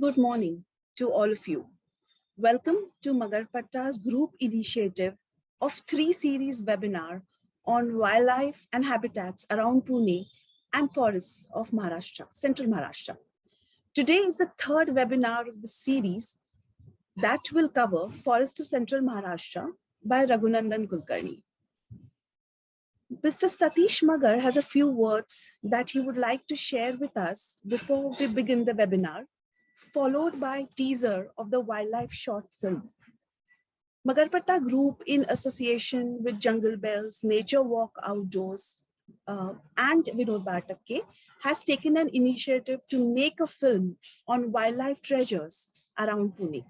Good morning to all of you. Welcome to Magarpatta's group initiative of 3 series webinar on wildlife and habitats around Pune and forests of Maharashtra, Central Maharashtra. Today is the third webinar of the series that will cover Forest of Central Maharashtra by Raghunandan Kulkarni. Mr. Satish Magar has a few words that he would like to share with us before we begin the webinar, followed by teaser of the wildlife short film. Magarpatta Group, in association with Jungle Bells, Nature Walk Outdoors, and Vinod Batakke, has taken an initiative to make a film on wildlife treasures around Pune.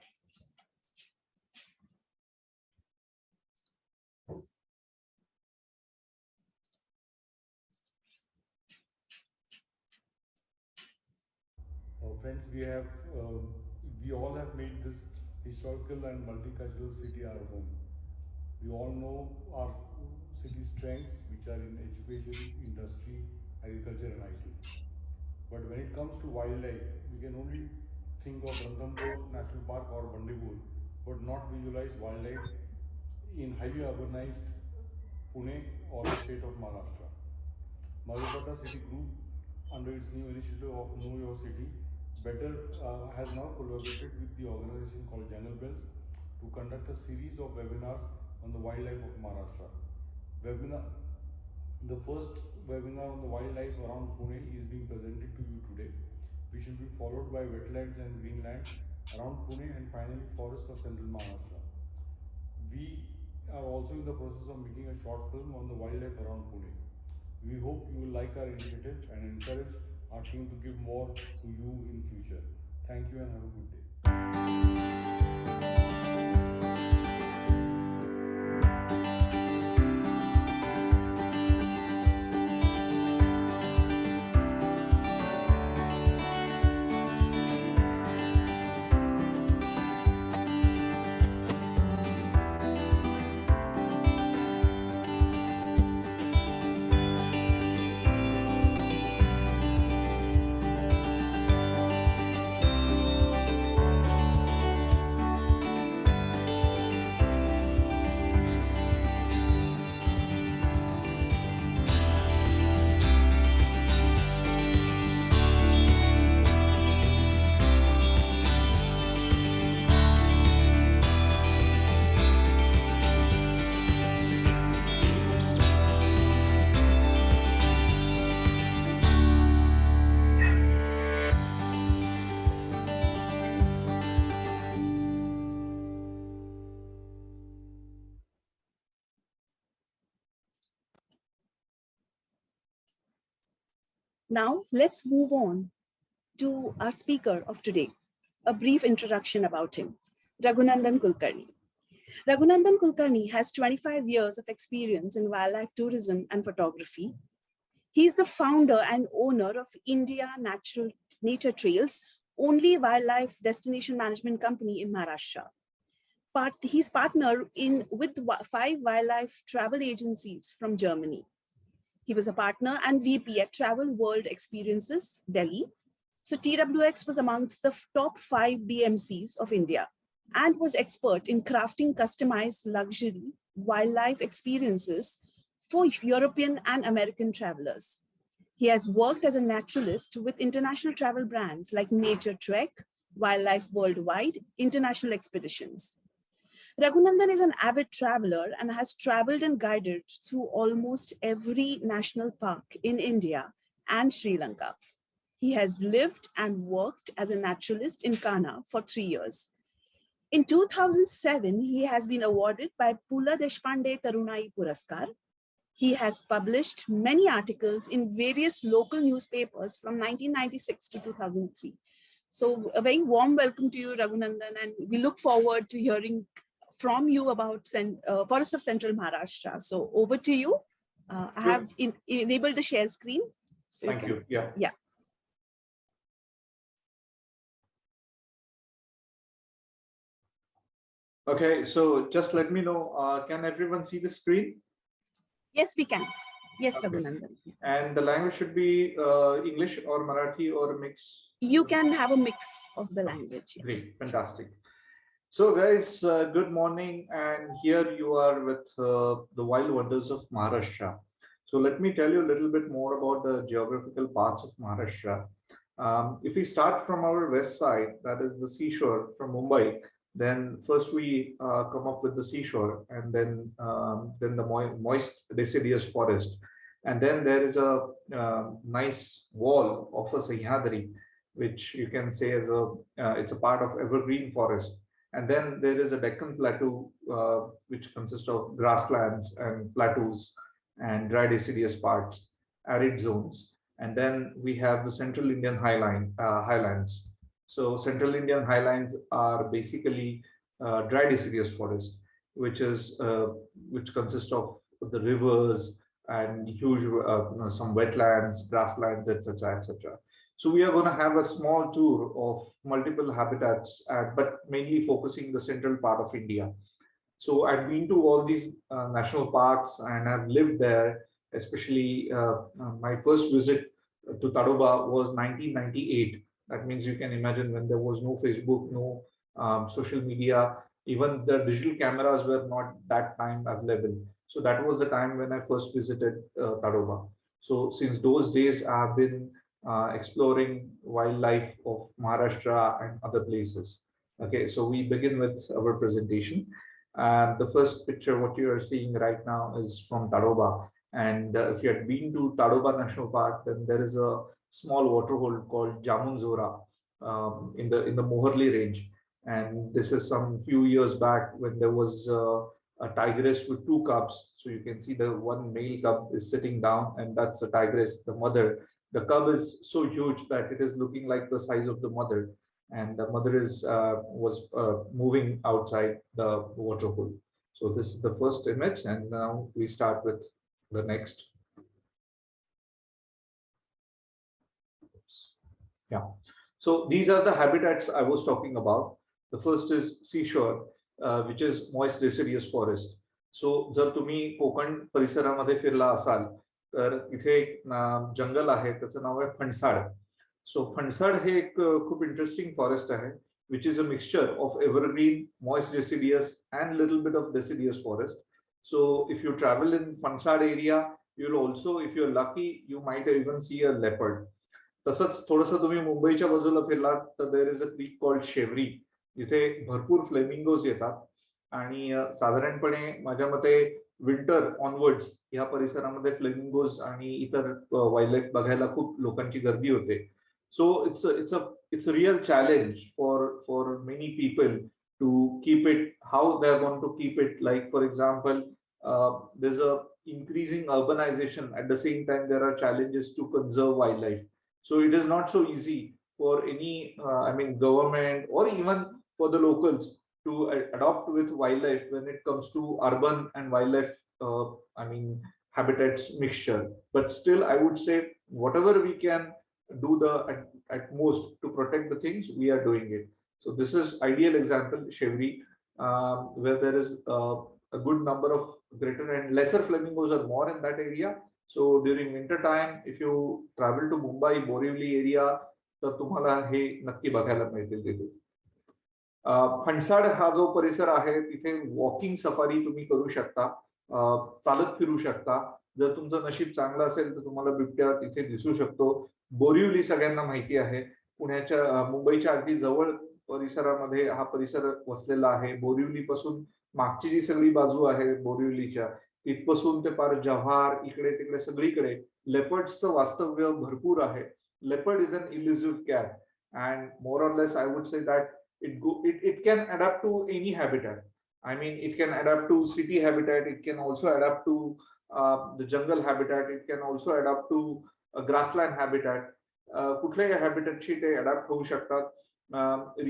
Friends, we all have made this historical and multicultural city our home. We all know our city strengths, which are in education, industry, agriculture, and IT. But when it comes to wildlife, we can only think of Ranthambore National Park or Bandipur, but not visualize wildlife in highly urbanized Pune or the state of Maharashtra. Magarpatta City Group, under its new initiative of Know Your City, has now collaborated with the organization called Jungle Bells to conduct a series of webinars on the wildlife of Maharashtra. The first webinar on the wildlife around Pune is being presented to you today, which will be followed by wetlands and greenlands around Pune and finally forests of central Maharashtra. We are also in the process of making a short film on the wildlife around Pune. We hope you will like our initiative and encourage our team to give more to you in future. Thank you and have a good day. Now, let's move on to our speaker of today. A brief introduction about him, Raghunandan Kulkarni. Raghunandan Kulkarni has 25 years of experience in wildlife tourism and photography. He's the founder and owner of India Nature Trails, only wildlife destination management company in Maharashtra. He's partnered with 5 wildlife travel agencies from Germany. He was a partner and VP at Travel World Experiences, Delhi. So TWX was amongst the top 5 BMCs of India and was expert in crafting customized luxury wildlife experiences for European and American travelers. He has worked as a naturalist with international travel brands like Nature Trek, Wildlife Worldwide, International Expeditions. Raghunandan is an avid traveler and has traveled and guided through almost every national park in India and Sri Lanka. He has lived and worked as a naturalist in Kanha for 3 years. In 2007, he has been awarded by Pula Deshpande Tarunai Puraskar. He has published many articles in various local newspapers from 1996 to 2003. So a very warm welcome to you, Raghunandan, and we look forward to hearing from you about Forest of Central Maharashtra. So over to you. I have enabled the share screen. So Thank you. Yeah. Okay, so just let me know, can everyone see the screen? Yes, we can. Yes, okay. Raghunandan. And the language should be English or Marathi or a mix? you can have a mix of the language. Yeah. Great, fantastic. So guys, good morning, and here you are with the wild wonders of Maharashtra. So let me tell you a little bit more about the geographical parts of Maharashtra. If we start from our west side, that is the seashore from Mumbai, then first we come up with the seashore, and then the moist deciduous forest, and then there is a nice wall of a Sahyadri, which you can say is it's a part of evergreen forest. And then there is a Deccan Plateau, which consists of grasslands and plateaus and dry deciduous parts, arid zones. And then we have the Central Indian highlands. So Central Indian highlands are basically dry deciduous forest, which consists of the rivers and huge some wetlands, grasslands, etc., etc. So we are going to have a small tour of multiple habitats, but mainly focusing the central part of India. So I've been to all these national parks and I've lived there, especially my first visit to Tadoba was 1998. That means you can imagine when there was no Facebook, no social media, even the digital cameras were not that time available. So that was the time when I first visited Tadoba. So since those days, I've been exploring wildlife of Maharashtra and other places. Okay, so we begin with our presentation. The first picture, what you are seeing right now, is from Tadoba. And if you had been to Tadoba National Park, then there is a small waterhole called Jamunzora in the Moherli range. And this is some few years back when there was a tigress with two cubs. So you can see the one male cub is sitting down, and that's the tigress, the mother. The cub is so huge that it is looking like the size of the mother, and the mother was moving outside the waterhole. So this is the first image, and now we start with the next. Yeah. So these are the habitats I was talking about. The first is seashore, which is moist deciduous forest. So जर तुम्ही कोकण परिसरामध्ये फिरला असाल तर इथे एक जंगल आहे, त्याचं नाव आहे फणसाड. सो फणसाड हे एक खूप इंटरेस्टिंग फॉरेस्ट आहे, which is a mixture of evergreen, moist deciduous, and little bit of deciduous forest. So if you travel in Fansad area, you'll also, if you're lucky, you might even see a leopard. तसंच थोडंसं तुम्ही मुंबईच्या बाजूला फिरलात तर there is a creek called Sewri, जिथे भरपूर flamingos येतात. आणि साधारणपणे माझ्या मते विंटर ऑनवर्ड्स या परिसरामध्ये फ्लेमिंगोज आणि इतर वाईल्डलाईफ बघायला खूप लोकांची गर्दी होते. सो it's a real challenge for many people to keep it, how they are going to keep it. Like for example, there's a increasing urbanization. At the same time, there are challenges to conserve wildlife. So it is not so easy for any government or even for the locals to adopt with wildlife when it comes to urban and wildlife habitats mixture. But still, I would say whatever we can do at most to protect the things, we are doing it. So this is ideal example, Shevri, where there is a good number of greater and lesser flamingos are more in that area. So during winter time, if you travel to Mumbai, Borivali area, तर तुम्हाला हे नक्की बघायला मिळतील तिथे. फणसाड हा जो परिसर आहे तिथे वॉकिंग सफारी तुम्ही करू शकता, चालत फिरू शकता. जर तुमचं नशीब चांगलं असेल तर तुम्हाला बिबट्या तिथे दिसू शकतो. बोरिवली सगळ्यांना माहिती आहे, मुंबईच्या अगदी जवळ परिसरामध्ये हा परिसर वसलेला आहे. बोरिवली पासून मागची जी सगळी बाजू आहे बोरिवलीच्या, तिथपासून ते पार जव्हार इकडे तिकडे सगळीकडे लेपर्ड्सचं वास्तव्य भरपूर आहे. Leopard is an elusive cat, and more or less I would say that it can adapt to any habitat. I mean, it can adapt to city habitat, it can also adapt to the jungle habitat, it can also adapt to a grassland habitat. कुठल्याही habitatशी ते adapt होऊ शकतात.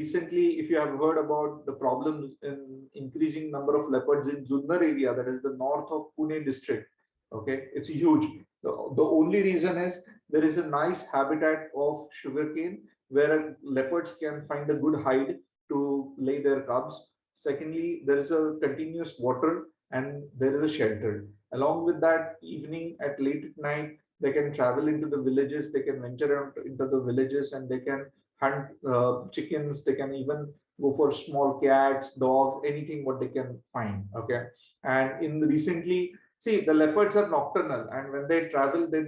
Recently, if you have heard about the problems in increasing number of leopards in Junnar area, that is the north of Pune district, okay, it's huge. The only reason is there is a nice habitat of sugarcane where leopards can find a good hide to lay their cubs. Secondly, there is a continuous water and there is a shelter. Along with that, evening at late at night, they can travel into the villages, they can venture out into the villages, and they can hunt chickens. They can even go for small cats, dogs, anything what they can find. Okay, and in recently, see, the leopards are nocturnal, and when they travel, they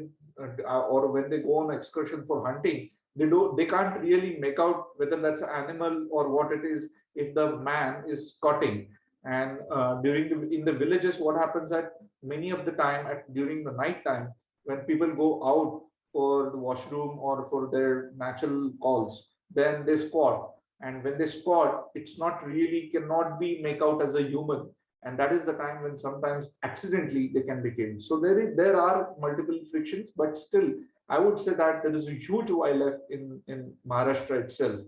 or when they go on excursion for hunting, they can't really make out whether that's an animal or what it is if the man is spotting. And in the villages, what happens that many of the time during the night time, when people go out for the washroom or for their natural calls, then they spot. And when they spot, it's not really cannot be make out as a human, and that is the time when sometimes accidentally they can be killed. So there are multiple frictions, but still I would say that there is a huge wildlife in Maharashtra itself.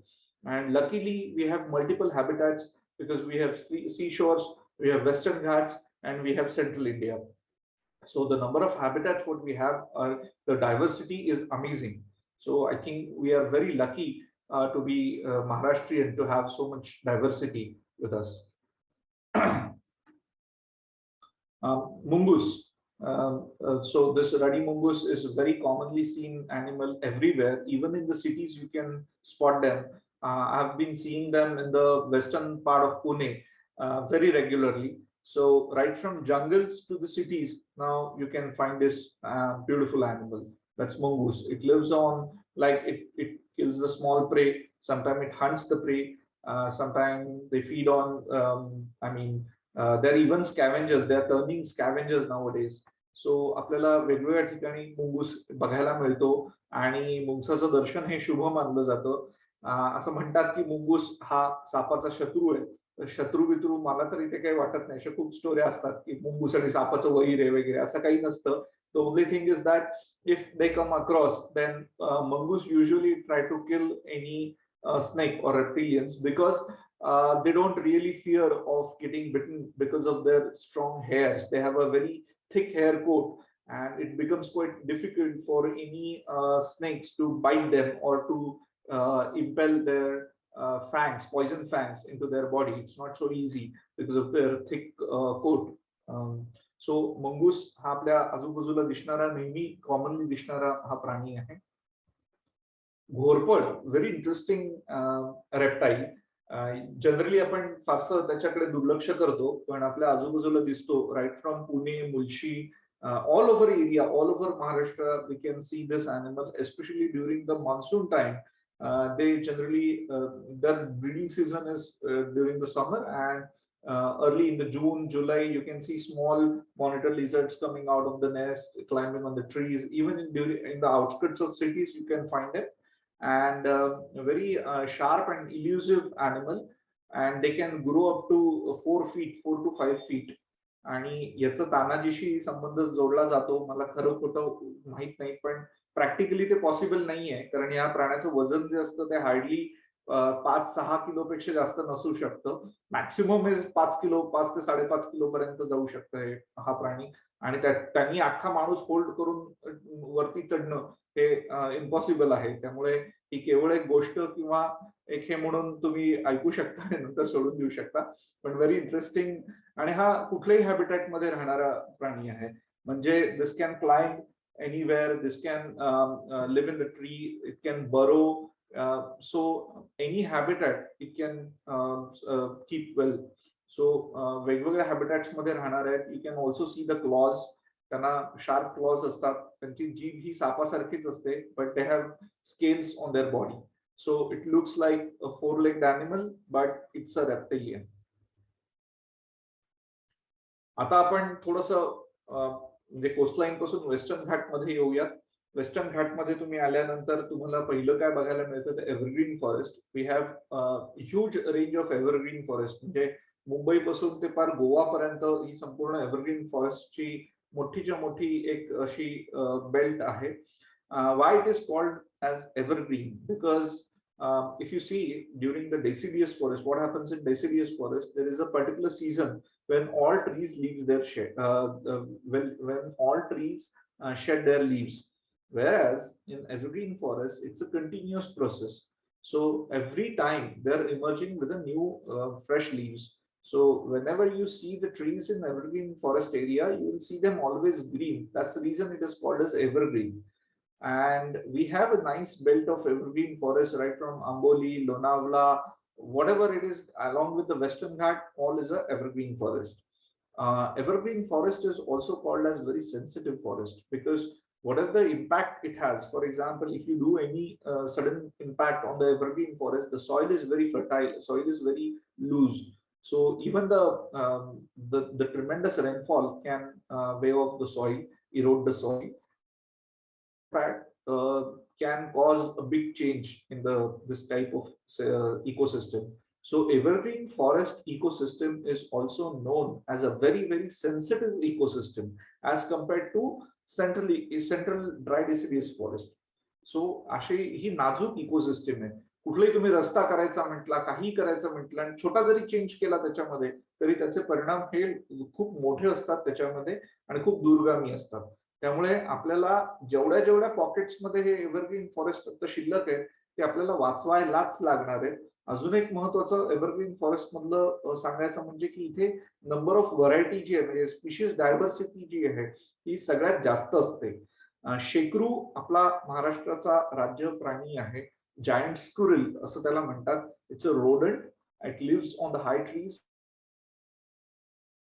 And luckily we have multiple habitats because we have seashores, we have Western Ghats, and we have Central India. So the number of habitats what we have, the diversity is amazing. So I think we are very lucky to be Maharashtrian, to have so much diversity with us. Mungus. So this ruddy mungus is a very commonly seen animal everywhere. Even in the cities, you can spot them. I've been seeing them in the western part of Pune very regularly. So right from jungles to the cities, now you can find this beautiful animal. That's mongoose. It lives on, like, it kills the small prey. Sometimes it hunts the prey. Sometimes they feed on, they're even scavengers. They're turning scavengers nowadays. So आपल्याला वेगवेगळ्या ठिकाणी मुंगूस बघायला मिळतो आणि मुंगसाचं दर्शन हे शुभ मानलं जातं. असं म्हणतात की मुंगूस हा सापाचा शत्रू आहे. शत्रू बित्रू मला तर इथे काही वाटत नाही. अशा खूप स्टोऱ्या असतात की मुंगूस आणि सापाचं वैर आहे वगैरे, असं काही नसतं. The only thing is that if they come across, then mongoose usually try to kill any snake or reptilians, because they don't really fear of getting bitten because of their strong hairs. They have a very thick hair coat, and it becomes quite difficult for any snakes to bite them or to impel their fangs, poison fangs into their body. It's not so easy because of their thick coat. So mongoose हा आपल्या आजूबाजूला दिसणारा, नेहमी commonly दिसणारा हा प्राणी आहे. घोरपड, व्हेरी इंटरेस्टिंग रेप्टाईल. जनरली आपण फारसं त्याच्याकडे दुर्लक्ष करतो, पण आपल्या आजूबाजूला दिसतो. Right from Pune, Mulshi, all over area, all over Maharashtra, we can see this animal, especially during the monsoon time. They generally, their breeding season is during the summer, and early in the June, July, you can see small monitor lizards coming out of the nest, climbing on the trees. Even in the outskirts of cities, you can find it. And a very sharp and elusive animal, and they can grow up to 4 feet, 4 to 5 feet. आणि याचा तानाजीशी संबंध जोडला जातो. मला खरं खोटं माहित नाही, पण प्रॅक्टिकली ते पॉसिबल नाहीये, कारण या प्राण्याचं वजन जे असतं ते हार्डली 5-6 किलोपेक्षा जास्त नसू शकतं. मॅक्सिमम इज 5 किलो, 5 ते 5.5 किलो पर्यंत जाऊ शकतं हा प्राणी. आणि त्यांनी अख्खा माणूस होल्ड करून वरती चढणं हे इम्पॉसिबल आहे. त्यामुळे ही केवळ एक गोष्ट किंवा एक हे म्हणून तुम्ही ऐकू शकता आणि नंतर सोडून देऊ शकता, पण व्हेरी इंटरेस्टिंग. आणि हा कुठल्याही हॅबिटॅट मध्ये राहणारा प्राणी आहे. म्हणजे this can climb anywhere, this can live in the tree, it can burrow. So any habitat it can keep well. So वेगवेगळ्या हॅबिटॅट्स मध्ये राहणार आहेत. You can also see the claws. त्यांना शार्प क्लॉज असतात. त्यांची जीभ ही सापासारखीच असते, but they have scales on their body. So it looks like a four-legged animal, but it's a reptilian. आता आपण थोडंसं म्हणजे कोस्टलाईन पासून वेस्टर्न घाट मध्ये येऊयात. वेस्टर्न घाट मध्ये तुम्ही आल्यानंतर तुम्हाला पहिलं काय बघायला मिळतं, तर evergreen forest. We have huge range of evergreen forest. म्हणजे मुंबई पासून ते पार गोवा पर्यंत ही संपूर्ण एव्हरग्रीन फॉरेस्टची मोठीच्या मोठी एक अशी बेल्ट आहे. Why it is called as evergreen? Because if you see during the deciduous forest, what happens in deciduous forest, there is a particular season when all trees leaves their shed, when all trees shed their leaves. Whereas in evergreen forest, it's a continuous process. So every time they're emerging with a new fresh leaves. So whenever you see the trees in evergreen forest area, you will see them always green. That's the reason it is called as evergreen. And we have a nice belt of evergreen forest right from Amboli, Lonavala, whatever it is, along with the Western Ghat, all is a evergreen forest. Evergreen forest is also called as very sensitive forest because whatever the impact it has, for example, if you do any sudden impact on the evergreen forest, the soil is very fertile, soil is very loose. So even the tremendous rainfall can weigh off the soil, erode the soil. Impact can cause a big change in this type of ecosystem. So evergreen forest ecosystem is also known as a very sensitive ecosystem as compared to central dry deciduous forest. सो अशी ही नाजूक ecosystem आहे. कुठलाही तुम्ही रस्ता करायचा म्हटला, काही करायचं म्हटलं आणि छोटा जरी चेंज केला त्याच्यामध्ये तरी त्याचे परिणाम हे खूप मोठे असतात त्याच्यामध्ये आणि खूप दूरगामी असतात. त्यामुळे आपल्याला जेवढ्या पॉकेट्समध्ये हे एव्हरग्रीन फॉरेस्ट फक्त शिल्लक आहे ते आपल्याला वाचवायलाच लागणार आहे. अजून एक महत्वाचं एव्हरग्रीन फॉरेस्ट मधलं सांगायचं म्हणजे की इथे नंबर ऑफ व्हरायटी जी आहे म्हणजे स्पीशीज डायव्हर्सिटी जी आहे ती सगळ्यात जास्त असते. शेकरू आपला महाराष्ट्राचा राज्य प्राणी आहे. जायंट स्क्विरल असं त्याला म्हणतात. It's a rodent. It lives on the high trees.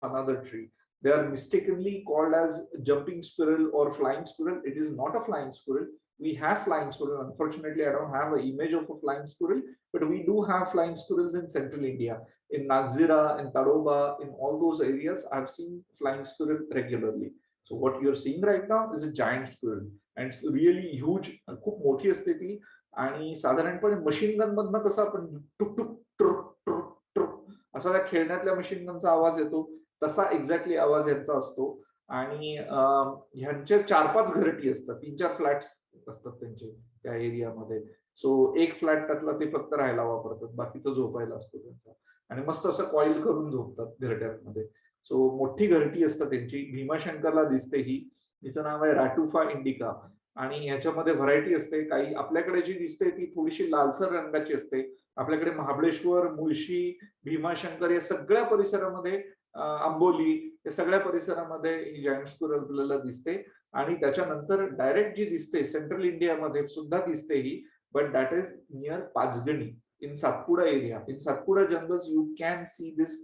Another tree. They are mistakenly called as jumping squirrel or flying squirrel. It is not a flying squirrel. We have flying squirrel. Unfortunately, I don't have an image of a flying squirrel, but we do have flying squirrels in central India. In Nagzira, in Tadoba, in all those areas, I've seen flying squirrel regularly. So what you're seeing right now is a giant squirrel, and it's really huge. खूप मोठी असते ती आणि साधारणपणे machine gun मधनं कसं आपण टुक टुक ट्रुक ट्रुक ट्रुक असा त्या खेळण्यातल्या मशीन गनचा आवाज येतो तसा एक्झॅक्टली आवाज यांचा असतो. आणि ह्यांचे 4-5 घरटी असतात, 3-4 फ्लॅट्स असतात त्यांचे त्या एरियामध्ये. सो एक फ्लॅट त्यातला ते फक्त राहायला वापरतात, बाकीचं झोपायला असतो त्यांचा. आणि मस्त असं कॉईल करून झोपतात घरट्यांमध्ये. सो मोठी घरटी असतात त्यांची. भीमाशंकरला दिसते ही. तिचं नाव आहे रॅटुफा इंडिका आणि ह्याच्यामध्ये व्हरायटी असते. काही आपल्याकडे जी दिसते ती थोडीशी लालसर रंगाची असते. आपल्याकडे महाबळेश्वर, मुळशी, भीमाशंकर या सगळ्या परिसरामध्ये, आंबोली या सगळ्या परिसरामध्ये ही जायंट स्क्विरल आपल्याला दिसते. आणि त्याच्यानंतर डायरेक्ट जी दिसते सेंट्रल इंडियामध्ये सुद्धा दिसते ही, but that is near Panchgani in Satpura area. In Satpura jungles, you can see this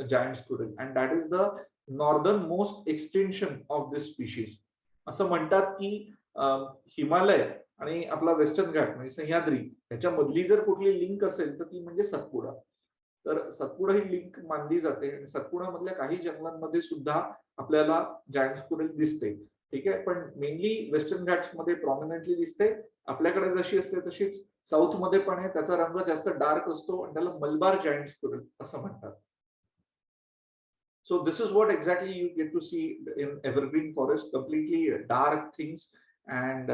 giant squirrel, and that is the northernmost extension of this species. असं म्हणतात की हिमालय आणि आपला वेस्टर्न घाट म्हणजे सह्याद्री ह्याच्या मधली जर कुठली लिंक असेल तर ती म्हणजे सतपुडा. तर सतपुडा ही लिंक मानली जाते आणि सतपुडा मधल्या काही जंगलांमध्ये सुद्धा आपल्याला जायंट स्क्विरल दिसते. ठीक आहे, पण मेनली वेस्टर्न घाट्स मध्ये प्रॉमिनंटली दिसते. आपल्याकडे जशी असते तशीच साऊथ मध्ये पण आहे. त्याचा रंग जास्त डार्क असतो आणि त्याला मलबार जायंट स्क्विरल असं म्हणतात. So this is what exactly you get to see in evergreen forest, completely dark things and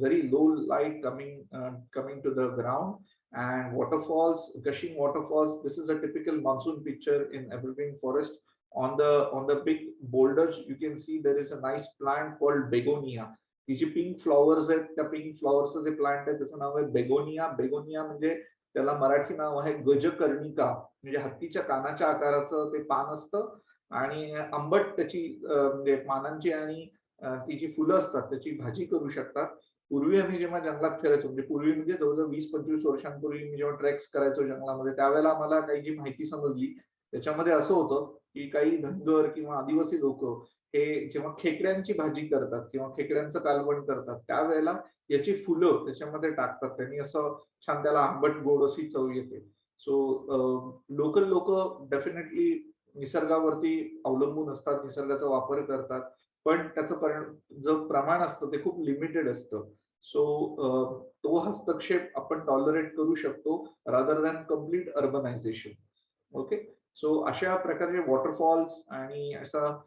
very low light coming to the ground and waterfalls, gushing waterfalls. This is a typical monsoon picture in evergreen forest. On the big boulders you can see there is a nice plant called begonia. Ji pink flowers आहेत त्या pink फ्लॉवर्सचं जे plant आहे त्याचं नाव आहे begonia. Begonia म्हणजे त्याला मराठी नाव आहे गजकर्णिका, म्हणजे हत्तीच्या कानाच्या आकाराचं ते पान असतं आणि आंबट त्याची म्हणजे पानांची आणि ती जी फुलं असतात त्याची भाजी करू शकतात. पूर्वी आम्ही जेव्हा जंगलात फिरायचो, म्हणजे पूर्वी म्हणजे जवळजवळ 20-25 वर्षांपूर्वी मी जेव्हा ट्रेक्स करायचो जंगलामध्ये, त्यावेळेला आम्हाला काही जी माहिती समजली त्याच्यामध्ये असं होतं की काही धनगर किंवा आदिवासी लोक हे जेव्हा खेकड्यांची भाजी करतात किंवा खेकड्यांचं कालवण करतात त्यावेळेला याची फुलं त्याच्यामध्ये टाकतात. त्यांनी असं छान त्याला आंबट गोड अशी चव येते. सो लोकल लोक डेफिनेटली निसर्गावरती अवलंबून असतात, निसर्गाचा वापर करतात, पण त्याचं जो प्रमाण असतं ते खूप लिमिटेड असतं. सो तो हस्तक्षेप आपण टॉलरेट करू शकतो rather than complete urbanization. Okay, so अशा प्रकारचे वॉटरफॉल्स आणि असा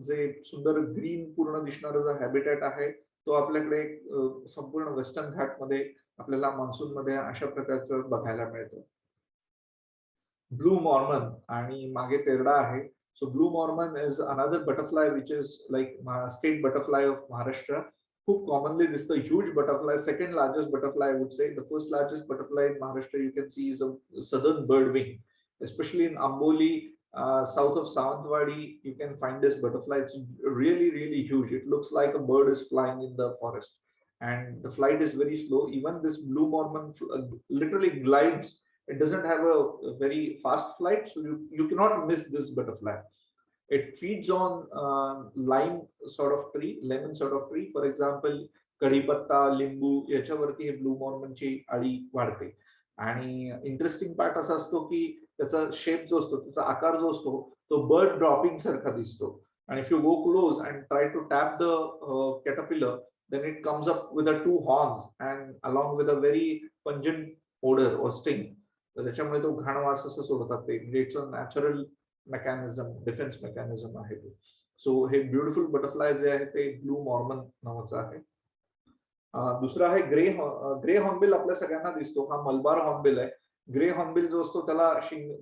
जे सुंदर ग्रीन पूर्ण दिसणारा जो हॅबिटॅट आहे तो आपल्याकडे संपूर्ण वेस्टर्न घाटमध्ये आपल्याला मान्सून मध्ये अशा प्रकारचं बघायला मिळतं. ब्लू मॉर्मन आणि मागे तेरडा आहे. सो blue Mormon is another butterfly which is like state butterfly of Maharashtra. खूप कॉमनली दिसतं. Huge butterfly, second largest butterfly I would say. The first largest butterfly in Maharashtra you can see is a southern bird wing, especially in Amboli, south of Sawantwadi, you can find this butterfly. It's really huge. It looks like a bird is flying in the forest. and the flight is very slow. Even this Blue Mormon literally glides. It doesn't have a very fast flight, so you cannot miss this butterfly. It feeds on lime sort of tree, lemon sort of tree. For example, कढीपत्ता, लिंबू याच्यावरती हे blue मॉर्मनची अळी वाढते. आणि interesting part असा असतो की त्याचा शेप जो असतो, त्याचा आकार जो असतो, तो बर्ड ड्रॉपिंग सारखा दिसतो. आणि if you go close and try to tap the caterpillar, then it comes up with a two horns and along with a very pungent odor or sting. तर त्याच्यामुळे तो घाण वास असं सोडतात ते. म्हणजे it's a natural mechanism, defence mechanism आहे ते. सो हे ब्युटिफुल बटरफ्लाय जे आहे ते ब्लू मॉर्मन नावाचं आहे. दुसरा आहे ग्रे हॉर्नबिल. आपल्या सगळ्यांना दिसतो, हा मलबार हॉर्नबिल आहे. ग्रे हॉर्नबिल जो असतो त्याला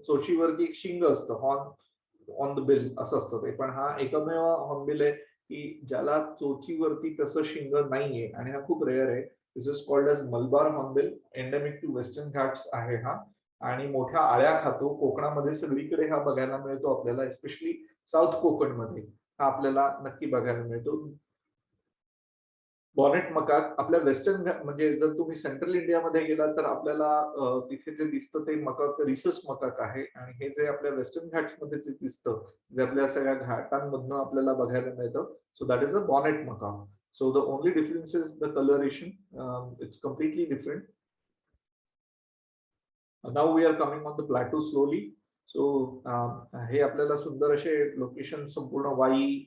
चोचीवरती एक शिंग असतं, हॉर्न ऑन द बिल असं असतं ते. पण हा एकमेव हॉर्नबिल आहे की ज्याला चोचीवरती तसं शिंग नाहीये, आणि हा खूप रेअर आहे. This is called as Malabar hornbill. Endemic to Western Ghats आहे हा, आणि मोठ्या आळ्या खातो. कोकणामध्ये सगळीकडे हा बघायला मिळतो आपल्याला, एस्पेशली साऊथ कोकणमध्ये हा आपल्याला नक्की बघायला मिळतो. बॉनेट मकाक आपल्या वेस्टर्न, म्हणजे जर तुम्ही सेंट्रल इंडियामध्ये गेलात तर आपल्याला तिथे जे दिसतं ते मकाक रिसस मकाक आहे. आणि हे जे आपल्या वेस्टर्न घाट्समध्ये जे दिसतं, जे आपल्या सगळ्या घाटांमधनं आपल्याला बघायला मिळतं, so that is a bonnet macaque. So the only difference is the colouration. It's completely different. Now we are coming on the plateau slowly. So हे आपल्याला सुंदर असे लोकेशन संपूर्ण वाई,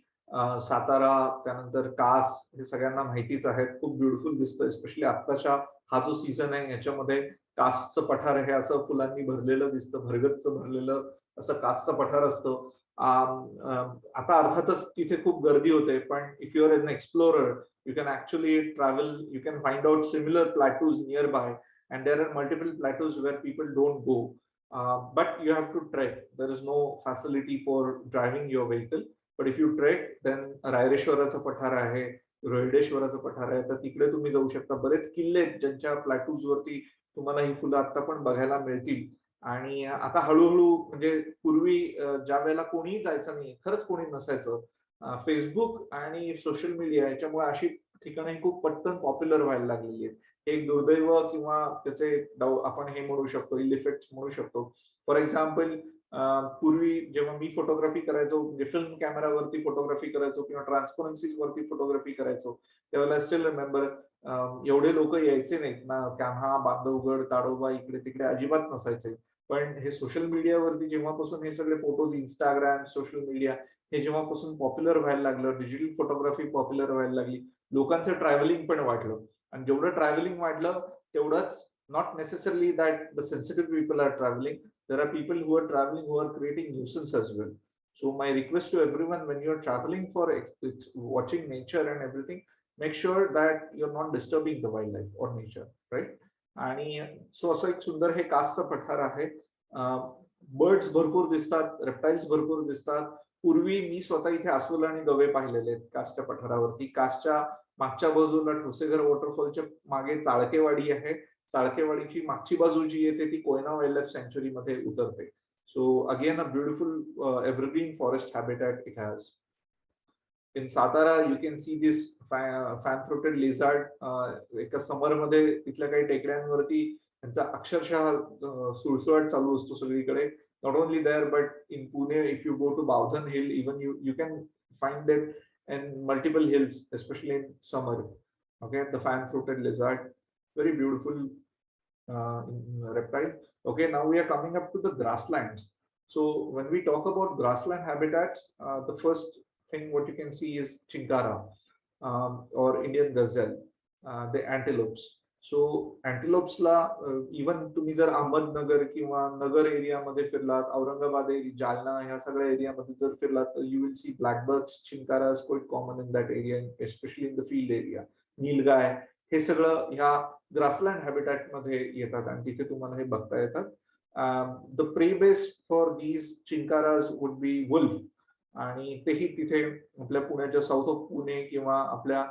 सातारा, त्यानंतर कास, हे सगळ्यांना माहितीच आहेत. खूप ब्युटिफुल दिसतं, एस्पेशली आत्ताच्या हा जो सीझन आहे याच्यामध्ये कासचं पठार हे असं फुलांनी भरलेलं दिसतं, भरगच्च भरलेलं असं कासचं पठार असतं. आता अर्थातच तिथे खूप गर्दी होते, पण if you are an explorer you can actually travel, you can find out similar plateaus nearby. And there are multiple plateaus where people don't go, but you have to trek. There is no facility for driving your vehicle, but if you trek, then रायरेश्वराचं पठार आहे, रोहिडेश्वराचं पठार आहे, तर तिकडे तुम्ही जाऊ शकता. बरेच किल्ले आहेत ज्यांच्या प्लॅटूज वरती तुम्हाला ही फुलं आता पण बघायला मिळतील. आणि आता हळूहळू, म्हणजे पूर्वी ज्या वेळेला कोणीही जायचं नाही, खरंच कोणी नसायचं, फेसबुक आणि सोशल मीडिया याच्यामुळे अशी ठिकाणी खूप पटकन पॉप्युलर व्हायला लागलेली आहेत. एक दुर्दैव किंवा त्याचे आपण हे म्हणू शकतो, इल इफेक्ट्स म्हणू शकतो. फॉर एक्झाम्पल, पूर्वी जेव्हा मी फोटोग्राफी करायचो, म्हणजे फिल्म कॅमेरावरती फोटोग्राफी करायचो किंवा ट्रान्सपरन्सीज वरती फोटोग्राफी करायचो, त्यावेळेला स्टील रिमेंबर एवढे लोक यायचे नाहीत ना, कान्हा, बांधवगड, ताडोबा, इकडे तिकडे अजिबात नसायचे. पण हे सोशल मीडियावरती जेव्हापासून हे सगळे फोटोज, इंस्टाग्राम, सोशल मीडिया हे जेव्हापासून पॉप्युलर व्हायला लागलं, डिजिटल फोटोग्राफी पॉप्युलर व्हायला लागली, लोकांचं ट्रॅव्हलिंग पण वाढलं. आणि जेवढं ट्रॅव्हलिंग वाढलं तेवढंच, not necessarily that the sensitive people are traveling, there are people who are traveling who are creating nuisance as well. So my request to everyone, when you are traveling for watching nature and everything, make sure that you're not disturbing the wildlife or nature, right? आणि सो असं एक सुंदर हे कासचं पठार आहे. Birds भरपूर दिसतात, reptiles भरपूर दिसतात. पूर्वी मी स्वतः इथे अस्वल आणि गवे पाहिलेले आहेत कासच्या पठारावरती. कासच्या मागच्या बाजूला ठोसेघर वॉटरफॉलच्या मागे चाळकेवाडी आहे. चाळकेवाडीची मागची बाजू जी येते ती कोयना वाईल्ड लाईफ सँच्युरी मध्ये उतरते. So again a beautiful evergreen forest habitat it has. In Satara you can see this fan throated lizard. एका समर मध्ये तिथल्या काही टेकड्यांवरती त्यांचा अक्षरशः सुळसुळाट चालू असतो सगळीकडे. Not only there but in Pune, if you go to Bavdhan hill, even you can find that and multiple hills, especially in summer. Okay, the fan-throated lizard, very beautiful reptile. Okay, now we are coming up to the grasslands. So when we talk about grassland habitats, the first thing what you can see is chinkara, or Indian gazelle, the antelopes. So अँटिलोप्सला even तुम्ही जर अहमदनगर किंवा नगर एरियामध्ये फिरलात, औरंगाबाद जालना ह्या सगळ्या एरियामध्ये जर फिरलात, तर you will see blackbirds, chinkaras quite common in that area, especially in the field area. Nilgai हे सगळं ह्या ग्रासलँड हॅबिटॅट मध्ये येतात आणि तिथे तुम्हाला हे बघता येतात. The prey base for these chinkaras would be wolf, आणि तेही तिथे आपल्या पुण्याच्या साऊथ ऑफ पुणे किंवा आपल्या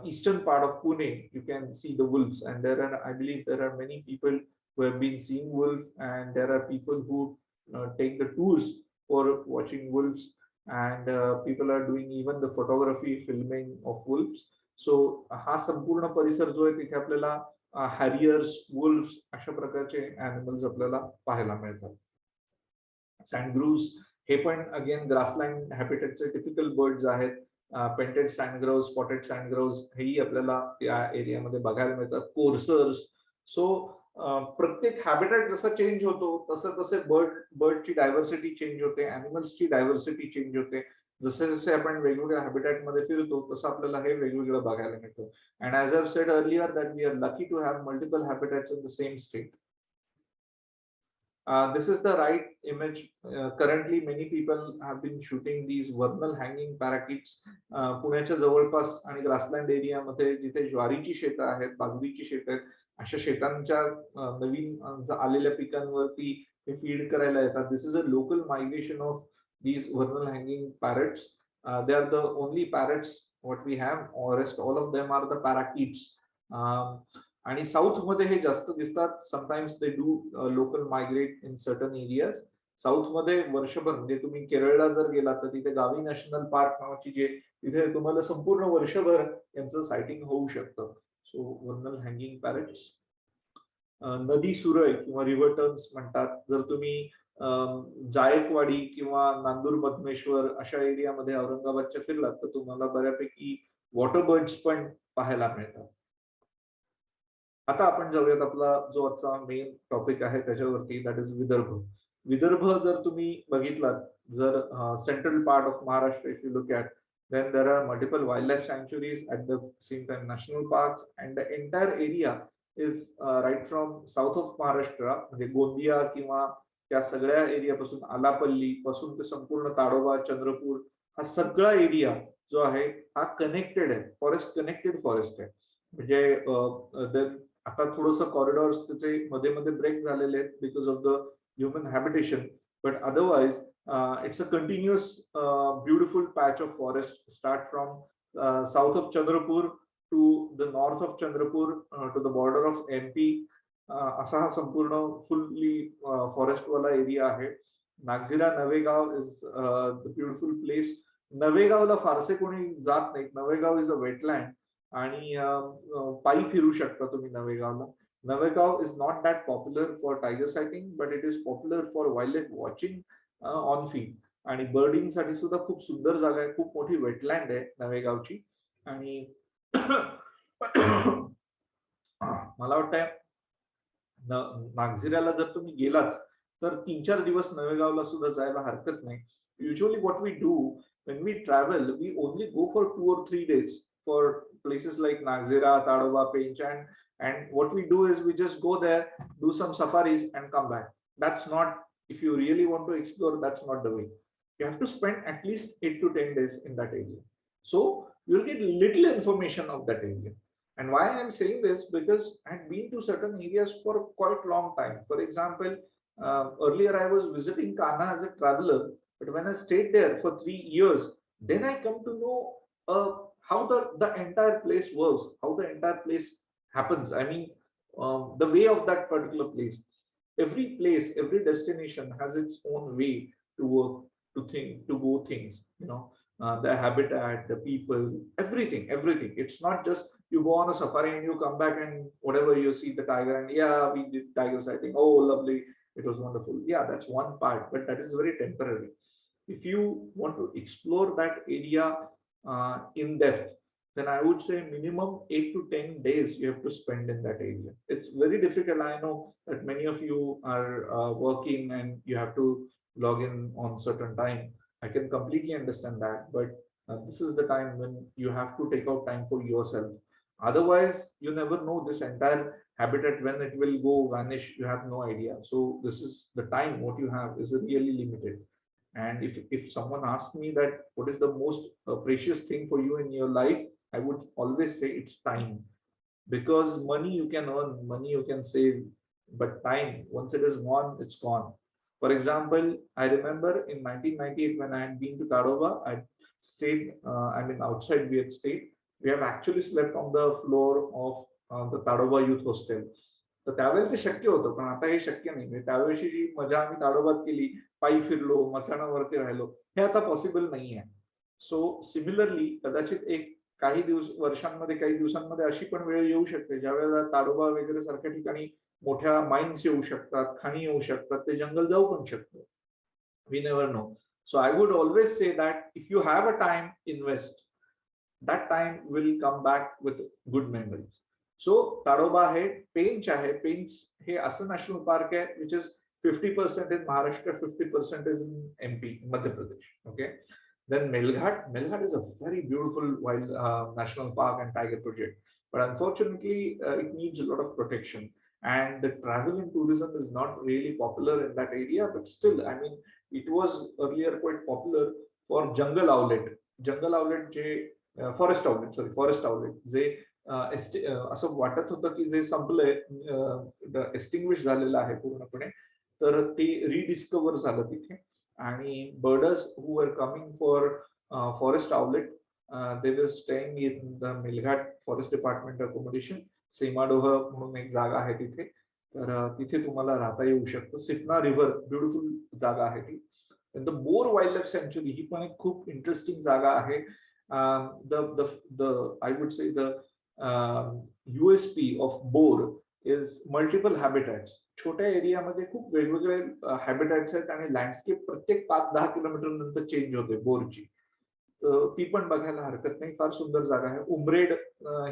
eastern part of Pune, you can see the wolves, and I believe there are many people who have been seeing wolves, and there are people who take the tours for watching wolves, and people are doing even the photography, filming of wolves. सो हा संपूर्ण परिसर जो आहे तिथे आपल्याला हॅरियर्स, wolves अशा प्रकारचे animals आपल्याला पाहायला मिळतात. सँडग्रूव्स हे पण अगेन ग्रासलँड हॅबिटेटचे टिपिकल बर्ड्स आहेत. पेंटेड सँडग्रोव्ह, स्पॉटेड सँडग्रोव्ह हेही आपल्याला या एरियामध्ये बघायला मिळतात. कोर्सर्स. सो प्रत्येक हॅबिटेट जसा चेंज होतो तसं तसे बर्डची डायव्हर्सिटी चेंज होते, अॅनिमल्सची डायव्हर्सिटी चेंज होते. जसे जसे आपण वेगवेगळ्या हॅबिटॅटमध्ये फिरतो तसं आपल्याला हे वेगवेगळं बघायला मिळतं. And as I said earlier that we are lucky to have multiple habitats in the same state. This is the right image. Currently, many people have been shooting these vernal hanging parakeets. पुण्याच्या जवळपास आणि grassland एरियामध्ये जिथे ज्वारीची शेतं आहेत, बाजरीची शेतं आहेत, अशा शेतांच्या नवीन आलेल्या पिकांवरती ते फीड करायला येतात. This is a local migration of these vernal hanging parrots. They are the only parrots what we have, or rest all of them are the parakeets. आणि साऊथ मध्ये हे जास्त दिसतात. Sometimes they do local migrate in certain areas. South मध्ये वर्षभर म्हणजे तुम्ही केरळला जर गेलात तर तिथे गावी नॅशनल पार्क नावाची जे तिथे तुम्हाला संपूर्ण वर्षभर यांचं सायटिंग होऊ शकतं. सो वर्नल हँगिंग पॅरेट्स. नदी सुरई किंवा रिव्हर टर्न्स म्हणतात. जर तुम्ही जायकवाडी किंवा नांदूर मधमेश्वर अशा एरियामध्ये औरंगाबादच्या फिरलात तर तुम्हाला बऱ्यापैकी वॉटर बर्ड्स पण पाहायला मिळतात. आता आपण जाऊयात आपला जो आजचा मेन टॉपिक आहे त्याच्यावरती, दॅट इज विदर्भ. विदर्भ जर तुम्ही बघितलात, जर central part of Maharashtra if you look at, then there are multiple wildlife sanctuaries at the same time national parks, and the entire area is right from south of Maharashtra म्हणजे गोंदिया किंवा त्या सगळ्या एरियापासून आलापल्ली पासून ते संपूर्ण ताडोबा, चंद्रपूर हा सगळा एरिया जो आहे हा कनेक्टेड आहे. फॉरेस्ट कनेक्टेड फॉरेस्ट आहे. म्हणजे आता थोडंसं कॉरिडॉर्स त्याचे मध्ये मध्ये ब्रेक झालेले आहेत because of the human habitation, but otherwise it's a continuous beautiful patch of forest, start from south of Chandrapur to the north of Chandrapur to the border of MP. असा हा संपूर्ण fully forest वाला area आहे. Nagzira Navegaon is the beautiful place. नवेगावला फारसे कोणी जात नाहीत. नवेगाव इज अ वेटलँड आणि पायी फिरू शकता तुम्ही नवेगावला. Navegaon is not that popular for tiger sighting, but it is popular for wildlife watching on field. आणि बर्डिंग साठी सुद्धा खूप सुंदर जागा आहे. खूप मोठी वेटलँड आहे नवेगावची. आणि मला वाटतंय नागझिऱ्याला जर तुम्ही गेलाच तर 3-4 दिवस नवेगावला सुद्धा जायला हरकत नाही. Usually what we do when we travel, we only go for 2 or 3 days for places like Nagzira, Tadoba, Pench, and what we do is we just go there, do some safaris and come back. That's not, if you really want to explore, that's not the way. You have to spend at least 8 to 10 days in that area. So you'll get little information of that area. And why I'm saying this, because I had been to certain areas for quite long time. For example, earlier I was visiting Kanha as a traveler, but when I stayed there for 3 years, then I come to know how the entire place works, how the entire place happens. I mean, the way of that particular place. Every place, every destination has its own way to work, to think, to go things. You know, the habitat, the people, everything. It's not just you go on a safari and you come back and whatever you see the tiger and yeah, we did tiger sighting. Oh, lovely. It was wonderful. Yeah, that's one part, but that is very temporary. If you want to explore that area in depth, then I would say minimum 8 to 10 days you have to spend in that area. It's very difficult. I know that many of you are working and you have to log in on certain time. I can completely understand that, but this is the time when you have to take out time for yourself. Otherwise, you never know this entire habitat when it will go vanish. You have no idea. So this is the time what you have is really limited. And if someone asks me that what is the most precious thing for you in your life, I would always say it's time. Because money you can earn, money you can save, but time, once it is gone, it's gone. For example, I remember in 1998 when I had been to Tadoba, I stayed, outside we had stayed. We have actually slept on the floor of the Tadoba Youth Hostel. तर त्यावेळेला ते शक्य होतं, पण आता हे शक्य नाही. त्यावेळेची जी मजा आम्ही ताडोबात केली, पायी फिरलो, मचाणावरती राहिलो, हे आता पॉसिबल नाही आहे. सो सिमिलरली कदाचित एक काही वर्षांमध्ये, काही दिवसांमध्ये अशी पण वेळ येऊ शकते ज्या वेळेला ताडोबा वगैरे सारख्या ठिकाणी मोठ्या माइन्स येऊ शकतात, खाणी येऊ शकतात, ते जंगल जाऊ पण शकतं. We never know. So I would always say that if you have a time, invest. That time will come back with good memories. So Tadoba आहे, पेंच आहे. पेंच हे असं नॅशनल पार्क आहे which is 50% in Maharashtra, 50% is in MP, Madhya Pradesh. Okay. Then Melghat. Melghat is a very beautiful wild national park and tiger project. But unfortunately, it needs a lot of protection. And the travel and tourism is not really popular in that area. But still, I mean, it was earlier quite popular for jungle outlet. Jungle outlet, forest outlet, sorry, forest outlet. जे असं वाटत होतं की जे संपलंय, extinguish झालेलं आहे पूर्णपणे, तर ते रिडिस्कवर झालं तिथे. आणि birders who are coming for forest outlet, they were staying in the Melghat forest department accommodation. Semadoh म्हणून एक जागा आहे तिथे, तर तिथे तुम्हाला राहता येऊ शकतं. सिपना रिव्हर, ब्युटिफुल जागा आहे ती. द बोर वाईल्ड लाईफ सँच्युरी ही पण एक खूप इंटरेस्टिंग जागा आहे. I would say the USP of Bor is multiple habitats. छोट्या एरियामध्ये खूप वेगवेगळे हॅबिटॅट्स आहेत आणि लँडस्केप प्रत्येक 5-10 किलोमीटर नंतर चेंज होते बोरची. ती पण बघायला हरकत नाही, फार सुंदर जागा आहे. उमरेड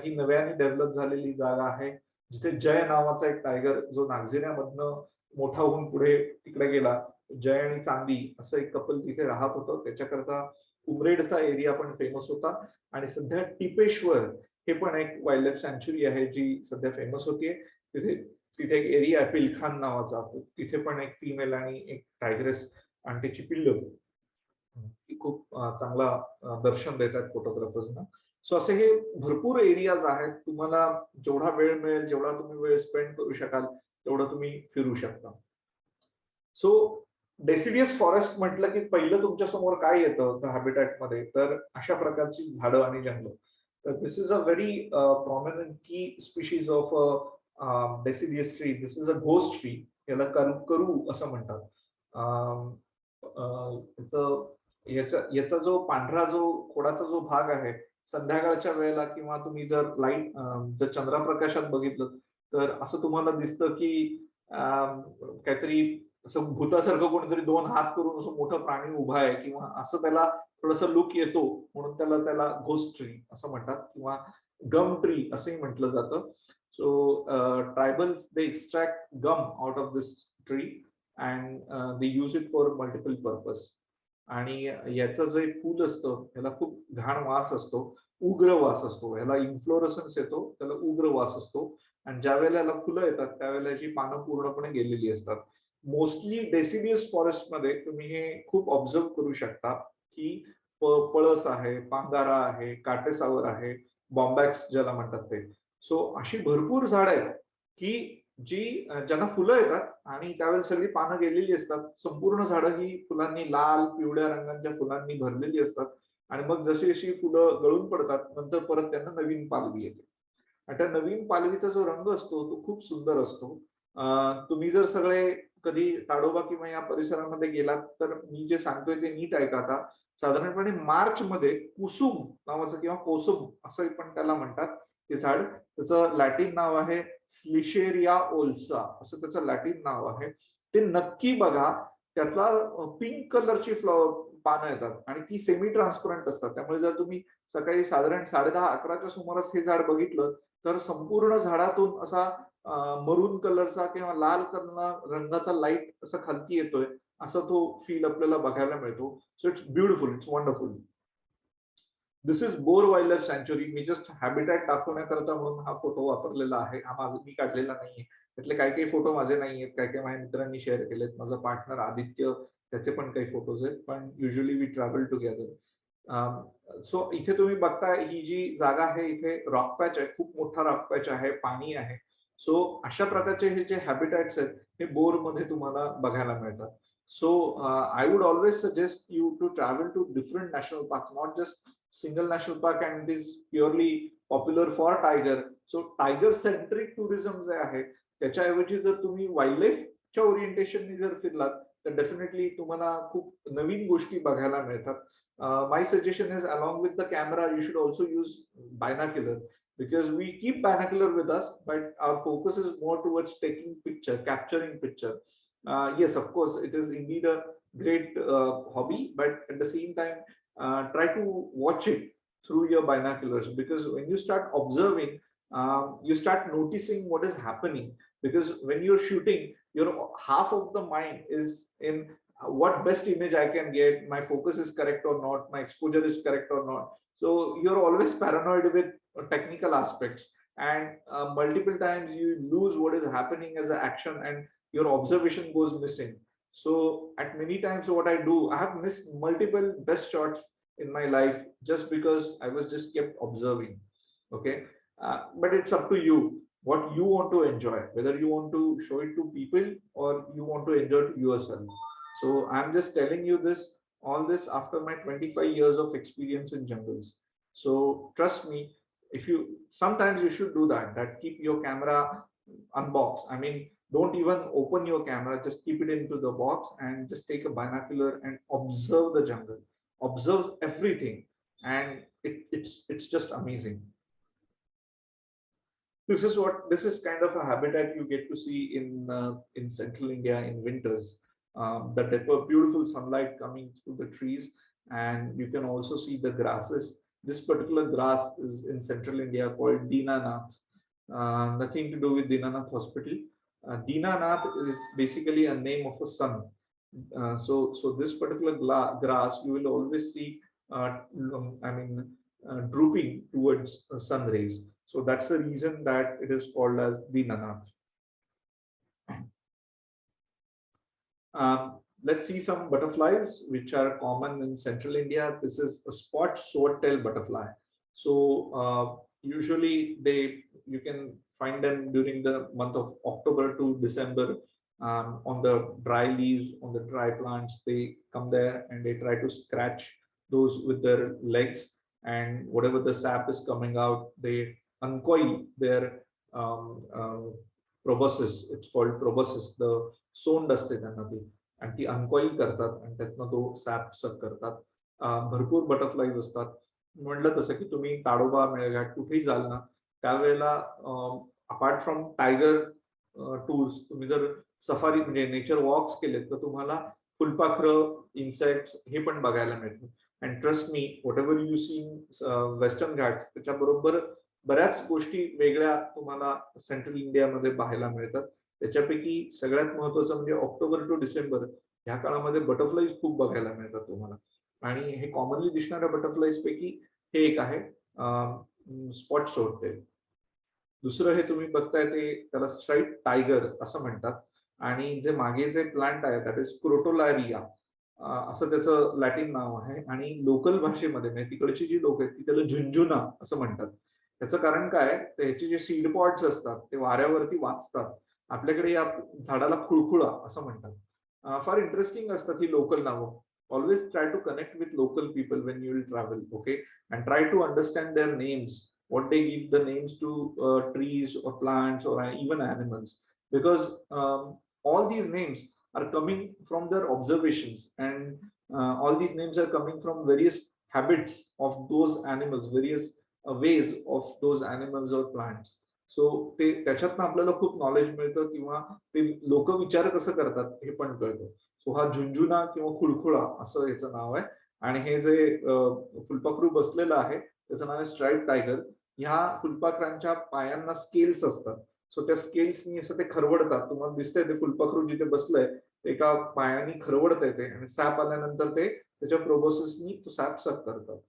ही नव्याने डेव्हलप झालेली जागा आहे, जिथे जय नावाचा एक टायगर, जो नागझिऱ्यामधनं मोठा होऊन पुढे तिकडे गेला, जय आणि चांदी असं एक कपल तिथे राहत होतं. त्याच्याकरता उमरेडचा एरिया पण फेमस होता. आणि सध्या टिपेश्वर हे पण एक वाईल्ड लाईफ सँच्युरी आहे जी सध्या फेमस होतीये. तिथे एक एरिया आहे पिलखान नावाचा, तिथे पण एक फिमेल आणि एक टायग्रेस आणि त्याची पिल्लं खूप चांगला दर्शन देतात फोटोग्राफर्सना. सो असे हे भरपूर एरियाज आहेत. तुम्हाला जेवढा वेळ मिळेल, जेवढा तुम्ही वेळ स्पेंड करू शकाल, तेवढं तुम्ही फिरू शकता. सो डेसिडियस फॉरेस्ट म्हटलं की पहिलं तुमच्या समोर काय येतं हॅबिटॅटमध्ये, तर अशा प्रकारची झाडं आणि जंगल. तर this is a very prominent key species of deciduous tree. This is a ghost tree. याला करू असं म्हणतात. याचा जो पांढरा जो खोडाचा जो भाग आहे, संध्याकाळच्या वेळेला किंवा तुम्ही जर जर चंद्रप्रकाशात बघितलं तर असं तुम्हाला दिसतं की काहीतरी असं भूतासारखं कोणीतरी 2 हात करून असं मोठं प्राणी उभा आहे, किंवा असं त्याला थोडंसं लुक येतो, म्हणून त्याला घोस्ट ट्री असं म्हणतात किंवा गम ट्री असंही म्हटलं जातं. So tribals they extract gum out of this tree and they use it for multiple purpose. आणि याचं जे फूल असतं त्याला खूप घाण वास असतो, उग्र वास असतो. याला इन्फ्लोरसन्स येतो, त्याला उग्र वास असतो. आणि ज्या वेळेला याला फुलं येतात त्यावेळेला याची पानं पूर्णपणे गेलेली असतात. मोस्टली डेसिडियस फॉरेस्टमध्ये तुम्ही हे खूप ऑब्झर्व करू शकता की पळस आहे, पांगारा आहे, काटेसावर आहे, बॉम्बॅक्स ज्याला म्हणतात ते. सो अशी भरपूर झाडं आहेत की ज्यांना फुलं येतात आणि त्यावेळेला सगळी पानं गेलेली असतात. संपूर्ण झाडं ही फुलांनी, लाल पिवळ्या रंगाच्या फुलांनी भरलेली असतात. आणि मग जशी जशी फुलं गळून पडतात नंतर परत त्यांना नवीन पालवी येते. आणि त्या नवीन पालवीचा जो रंग असतो तो खूप सुंदर असतो. तुम्ही जर सगळे कधी ताडोबा किंवा या परिसरामध्ये गेलात तर मी जे सांगतोय ते नीट ऐका. आता साधारणपणे मार्च मध्ये कुसुम नावाचं किंवा कोसुम असं पण त्याला म्हणतात ते झाड, त्याचं लॅटिन नाव आहे स्लिशेरिया ओल्सा, असं त्याचं लॅटिन नाव आहे. ते नक्की बघा. त्यातला पिंक कलरची पानं येतात आणि ती सेमी ट्रान्सपरंट असतात. त्यामुळे जर तुम्ही सकाळी साधारण 10:30-11च्या सुमारास हे झाड बघितलं तर संपूर्ण झाडातून असा मरून कलरचा किंवा लाल रंगाचा लाईट असा खालती येतोय, असा तो फील आपल्याला बघायला मिळतो. So it's beautiful, it's wonderful. This is Bor wildlife सँच्युरी. मी जस्ट हॅबिटॅट दाखवण्याकरता म्हणून हा फोटो वापरलेला आहे. हा माझा मी काढलेला नाहीये. त्यातले काही फोटो माझे नाहीयेत, काही माझ्या मित्रांनी शेअर केलेत. माझा पार्टनर आदित्य, त्याचे पण काही फोटोज आहेत, पण युजली वी ट्रॅव्हल टुगेदर. सो इथे तुम्ही बघता ही जी जागा आहे, इथे रॉक पॅच आहे, खूप मोठा रॉक पॅच आहे, पाणी आहे. सो अशा प्रकारचे हे जे हॅबिटॅट्स आहेत हे बोरमध्ये तुम्हाला बघायला मिळतात. So I would always suggest you to travel to different national park, not just single national park, and it is purely popular for tiger. So tiger centric tourism जे आहे त्याच्याऐवजी जर तुम्ही वाईल्ड लाईफच्या ओरिएंटेशननी जर फिरलात तर डेफिनेटली तुम्हाला खूप नवीन गोष्टी बघायला मिळतात. My suggestion is, along with the camera, you should also use binocular, because we keep binocular with us, but our focus is more towards taking picture, capturing picture. Yes, of course, it is indeed a great hobby, but at the same time, try to watch it through your binoculars, because when you start observing, you start noticing what is happening. Because when you're shooting, your half of the mind is in what best image I can get, my focus is correct or not, my exposure is correct or not. So you're always paranoid with technical aspects, and multiple times you lose what is happening as an action, and your observation goes missing. So at many times what I do, I have missed multiple best shots in my life just because I was just kept observing. Okay. But it's up to you what you want to enjoy, whether you want to show it to people or you want to enjoy it yourself. So I'm just telling you this, all this after my 25 years of experience in jungles. So trust me, if you sometimes you should do that, that keep your camera unboxed. I mean, don't even open your camera, just keep it into the box and just take a binocular and observe the jungle, observe everything. And it's just amazing. This is kind of a habitat you get to see in central India in winters. That beautiful sunlight coming through the trees, and you can also see the grasses. This particular grass is in central India called Dinanath. Nothing to do with Dinanath Hospital. Dinanath is basically a name of a sun. So this particular grass you will always see, I mean, drooping towards sun rays. So that's the reason that it is called as Dinanath. Let's see some butterflies which are common in central India. This is a spot swordtail butterfly. So usually you can find them during the month of October to December, on the dry leaves, on the dry plants. They come there and they try to scratch those with their legs, and whatever the sap is coming out, they uncoil their proboscis. It's called proboscis. The सोंड असते त्यांना ती, आणि ती अनकॉईल करतात आणि त्यातनं तो सॅप सक करतात. भरपूर बटरफ्लाईज असतात. म्हटलं तसं की तुम्ही ताडोबा मेळघाट कुठेही जाल ना, त्यावेळेला अपार्ट फ्रॉम टायगर टूर्स, तुम्ही जर सफारी म्हणजे नेचर वॉक्स केलेत तर तुम्हाला फुलपाखरं, इन्सेक्ट्स हे पण बघायला मिळतं. And trust me, whatever you see in Western Ghats, त्याच्याबरोबर बऱ्याच गोष्टी वेगळ्या तुम्हाला सेंट्रल इंडियामध्ये पाहायला मिळतात. त्याच्यापैकी सगळ्यात महत्वाचं म्हणजे ऑक्टोबर टू डिसेंबर या काळामध्ये बटरफ्लाईज खूप बघायला मिळतात तुम्हाला. आणि हे कॉमनली दिसणाऱ्या बटरफ्लाईज पैकी हे एक आहे, स्पॉट स्वॉर्टेल. दुसरं हे तुम्ही बघताय ते त्याला स्ट्राईट टायगर असं म्हणतात. आणि जे मागे जे प्लांट आहे दॅट इज क्रोटोलारिया असं त्याचं लॅटिन नाव आहे. आणि लोकल भाषेमध्ये म्हणजे तिकडची जी लोक आहेत ती त्याला झुंझुना असं म्हणतात. त्याचं कारण काय, तर ह्याचे जे सीड पॉट्स असतात ते वाऱ्यावरती वाचतात. आपल्याकडे या झाडाला खुळखुळा असं म्हणतात. फार इंटरेस्टिंग असतात ही लोकल नावं. Always try to connect with local people when you will travel. Okay, and try to understand their names, what they give the names to trees or plants or even animals, because all these names are coming from their observations, and all these names are coming from various habits of those animals, various ways of those animals or plants. सो ते त्याच्यातनं आपल्याला खूप knowledge मिळतं, किंवा ते लोक विचार कसं करतात हे पण कळतं. सो हा झुंझुना किंवा खुळखुळा असं याचं नाव आहे. आणि हे जे फुलपाखरू बसलेलं आहे त्याचं नाव आहे स्ट्राईप टायगर. ह्या फुलपाखरांच्या पायांना स्केल्स असतात. सो त्या स्केल्सनी असं ते खरवडतात. तुम्हाला दिसतंय ते फुलपाखरू जिथे बसलंय एका पायानी खरवडत येते, आणि सॅप आल्यानंतर ते त्याच्या प्रोबोसिसनी तो सॅप सक करतात.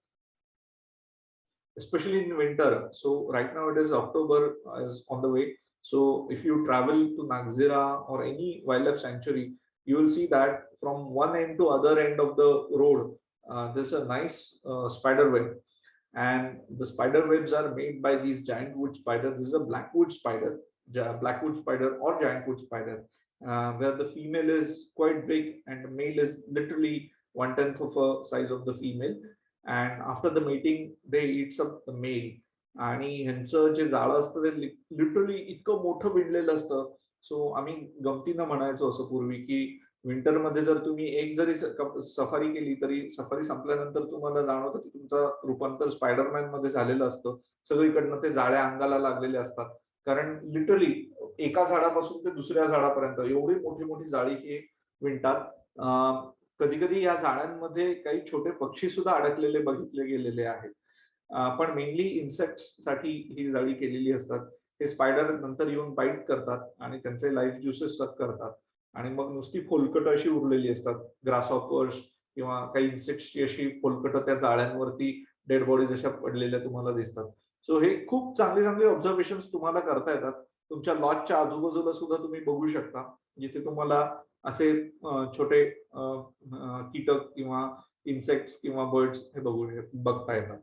Especially in winter. So right now it is October, is on the way. So if you travel to Nagzira or any wildlife sanctuary, you will see that from one end to other end of the road, there's a nice spider web, and the spider webs are made by these giant wood spider. This is a blackwood spider or giant wood spider, where the female is quite big and the male is literally 1/10 of a size of the female. And after the mating they eats up the male. आणि ह्यांचं जे जाळं असतं ते literally इतकं मोठं विणलेलं असतं. सो आम्ही गमतीनं म्हणायचो असं पूर्वी की विंटरमध्ये जर तुम्ही एक जरी सफारी केली तरी सफारी संपल्यानंतर तुम्हाला जाणवतं की तुमचं रूपांतर स्पायडरमॅन मध्ये झालेलं असतं. सगळीकडनं ते जाळ्या अंगाला लागलेले असतात. कारण लिटरली एका झाडापासून ते दुसऱ्या झाडापर्यंत एवढी मोठी मोठी जाळी ही विणतात. कधी कधी या जाळ्यांमध्ये काही छोटे पक्षी सुद्धा अडकलेले बघितले गेलेले आहेत. पण मेनली इन्सेक्ट्स साठी ही जाळी केलेली असतात. हे स्पायडर नंतर येऊन बाईट करतात आणि त्यांचे लाईफ ज्युसेस सक करतात आणि मग नुसती फोलकट अशी उरलेली असतात. ग्रासहॉपर्स किंवा काही इन्सेक्ट्सची अशी फोलकट त्या जाळ्यांवरती डेड बॉडीज अशा पडलेल्या तुम्हाला दिसतात. सो हे खूप चांगले चांगले ऑब्झर्वेशन तुम्हाला करता येतात. तुमच्या लॉजच्या आजूबाजूला सुद्धा तुम्ही बघू शकता, जिथे तुम्हाला असे छोटे कीटक किंवा इन्सेक्ट्स किंवा बर्ड्स हे बघता येतात.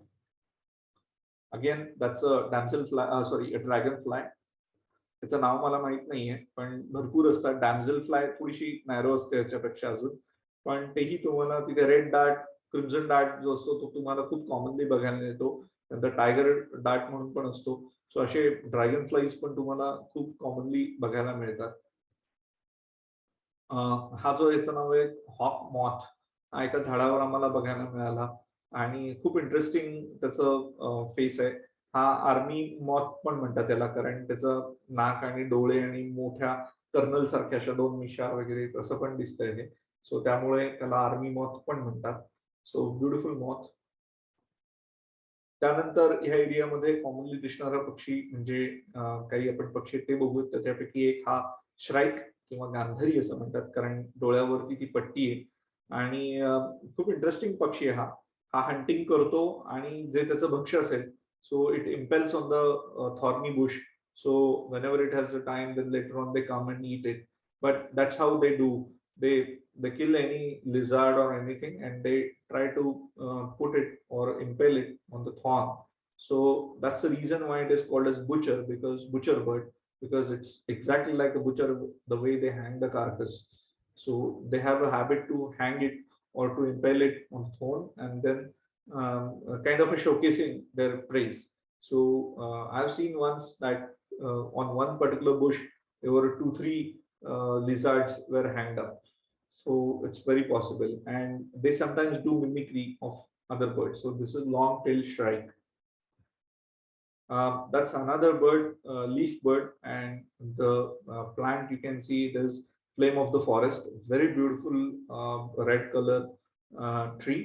Again that's a damselfly, sorry dragonfly. त्याचं नाव मला माहित नाहीये, पण भरपूर असतात. डॅम्झल फ्लाय थोडीशी नॅरो असते याच्यापेक्षा अजून, पण तेही तुम्हाला तिथे रेड डार्ट, क्रिम्झन डार्ट जो असतो तो तुम्हाला खूप कॉमनली बघायला येतो. नंतर टायगर डार्ट म्हणून पण असतो. सो असे ड्रॅगन फ्लाईज पण तुम्हाला खूप कॉमनली बघायला मिळतात. हा जो याचं नाव आहे हॉक मॉथ, हा एका झाडावर आम्हाला बघायला मिळाला आणि खूप इंटरेस्टिंग त्याचं फेस आहे. हा आर्मी मॉथ पण म्हणतात त्याला, कारण त्याचं नाक आणि डोळे आणि मोठ्या कर्नल सारख्या अशा 2 मिशा वगैरे तसं पण दिसतंय हे. सो त्यामुळे त्याला आर्मी मॉथ पण म्हणतात. So beautiful moth. त्यानंतर ह्या एरियामध्ये कॉमनली दिसणारा पक्षी म्हणजे काही आपण पक्षी ते बघू. त्याच्यापैकी एक हा श्राईक किंवा गांधारी असं म्हणतात, कारण डोळ्यावरती ती पट्टी आहे आणि खूप इंटरेस्टिंग पक्षी आहे हा. हा हंटिंग करतो आणि जे त्याचं भक्ष्य असेल, so it impales on the thorny bush. So whenever it has a time, then later on they come and eat it. But that's how they do. They kill any lizard or anything and they try to put it or impale it on the thorn. So that's the reason why it is called as butcher, because butcher bird, because it's exactly like a butcher the way they hang the carcass. So they have a habit to hang it or to impale it on thorn and then kind of a showcasing their praise. So I've seen once that on one particular bush there were 2-3 lizards were hanged up. So it's very possible, and they sometimes do mimicry of other birds. So this is long-tailed shrike. That's another bird, leaf bird, and the plant you can see it is flame of the forest. Very beautiful red color tree,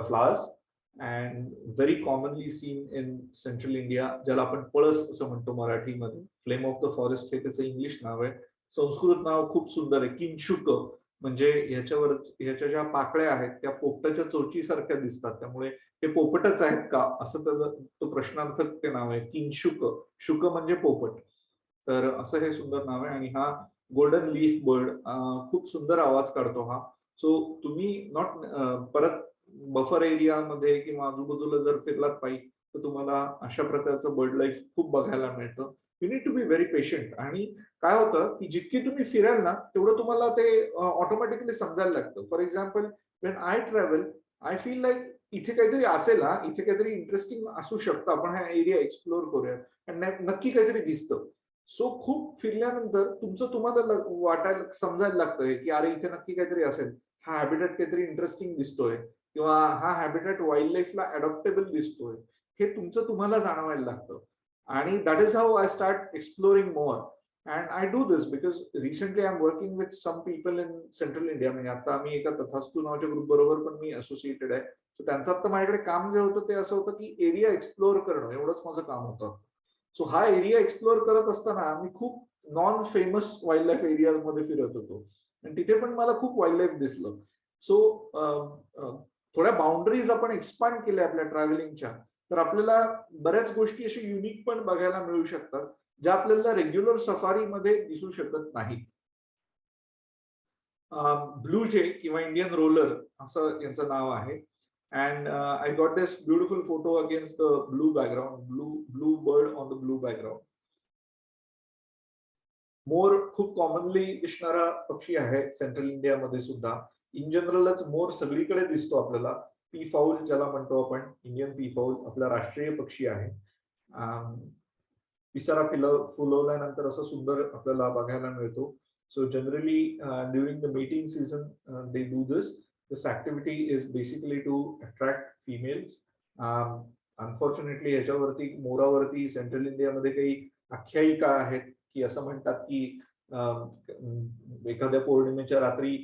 flowers, and very commonly seen in central India. ज्याला आपण पळस असं म्हणतो मराठीमध्ये. Flame of the forest हे त्याचं English नाव आहे. संस्कृत नाव खूप सुंदर आहे, किंशुक. म्हणजे ह्याच्या ज्या पाकळ्या आहेत त्या पोपटाच्या चोचीसारख्या दिसतात, त्यामुळे हे पोपटच आहेत का असं तो प्रश्नार्थक ते नाव आहे. किंशुक, शुक म्हणजे पोपट. तर असं हे सुंदर नाव आहे. आणि हा गोल्डन लीफ बर्ड खूप सुंदर आवाज काढतो हा. सो तुम्ही परत बफर एरियामध्ये किंवा आजूबाजूला जर फिरलात पाहिजे तर तुम्हाला अशा प्रकारचं बर्ड लाईफ खूप बघायला मिळतं. You need to be very patient. आणि काय होतं की जितकी तुम्ही फिराल ना तेवढं तुम्हाला ते ऑटोमॅटिकली समजायला लागतं. For example when I travel, I feel like इथे काहीतरी असेल, इथे काहीतरी इंटरेस्टिंग असू शकतं, आपण हा एरिया एक्सप्लोर करूया, आणि नक्की काहीतरी दिसतं. सो खूप फिरल्यानंतर तुम्हाला वाटायला समजायला लागतं की अरे इथे नक्की काहीतरी असेल, हा हॅबिटॅट काहीतरी इंटरेस्टिंग दिसतोय किंवा हा हॅबिटॅट वाईल्ड लाईफला अडॉप्टेबल दिसतोय, हे तुम्हाला जाणवायला लागतं. आणि that is how I start exploring more. And I do this because recently I am working with some people in central India. म्हणजे आता आम्ही एका तथास्तू नावाच्या ग्रुप बरोबर पण मी असोसिएटेड आहे. सो त्यांचं आता माझ्याकडे काम जे होतं ते असं होतं की एरिया एक्सप्लोर करणं, एवढंच माझं काम होतं. सो हा एरिया एक्सप्लोर करत असताना आम्ही खूप non famous wild life areas मध्ये फिरत होतो आणि तिथे पण मला खूप वाईल्ड लाईफ दिसलं. सो थोड्या बाउंड्रीज आपण एक्सपांड केल्या आपल्या ट्रॅव्हलिंगच्या, तर आपल्याला बऱ्याच गोष्टी अशा युनिक पण बघायला मिळू शकतात ज्या आपल्याला रेग्युलर सफारीमध्ये दिसू शकत नाही. ब्लू जे किंवा इंडियन रोलर असं यांचं नाव आहे. And I got this beautiful photo against the blue background, blue bird on the blue background. मोर खूप कॉमनली दिसणारा पक्षी आहे सेंट्रल इंडिया मध्ये सुद्धा. इन जनरलच मोर सगळीकडे दिसतो आपल्याला. पी फाऊल ज्याला म्हणतो आपण, इंडियन पी फाऊल आपला राष्ट्रीय पक्षी आहे. पिसारा फुलवल्यानंतर असं सुंदर आपल्याला बघायला मिळतो. So generally during the mating season, they do this. This activity is basically to attract females. Unfortunately ह्याच्यावरती मोरावरती सेंट्रल इंडियामध्ये काही आख्यायिका आहेत की असं म्हणतात की एखाद्या पौर्णिमेच्या रात्री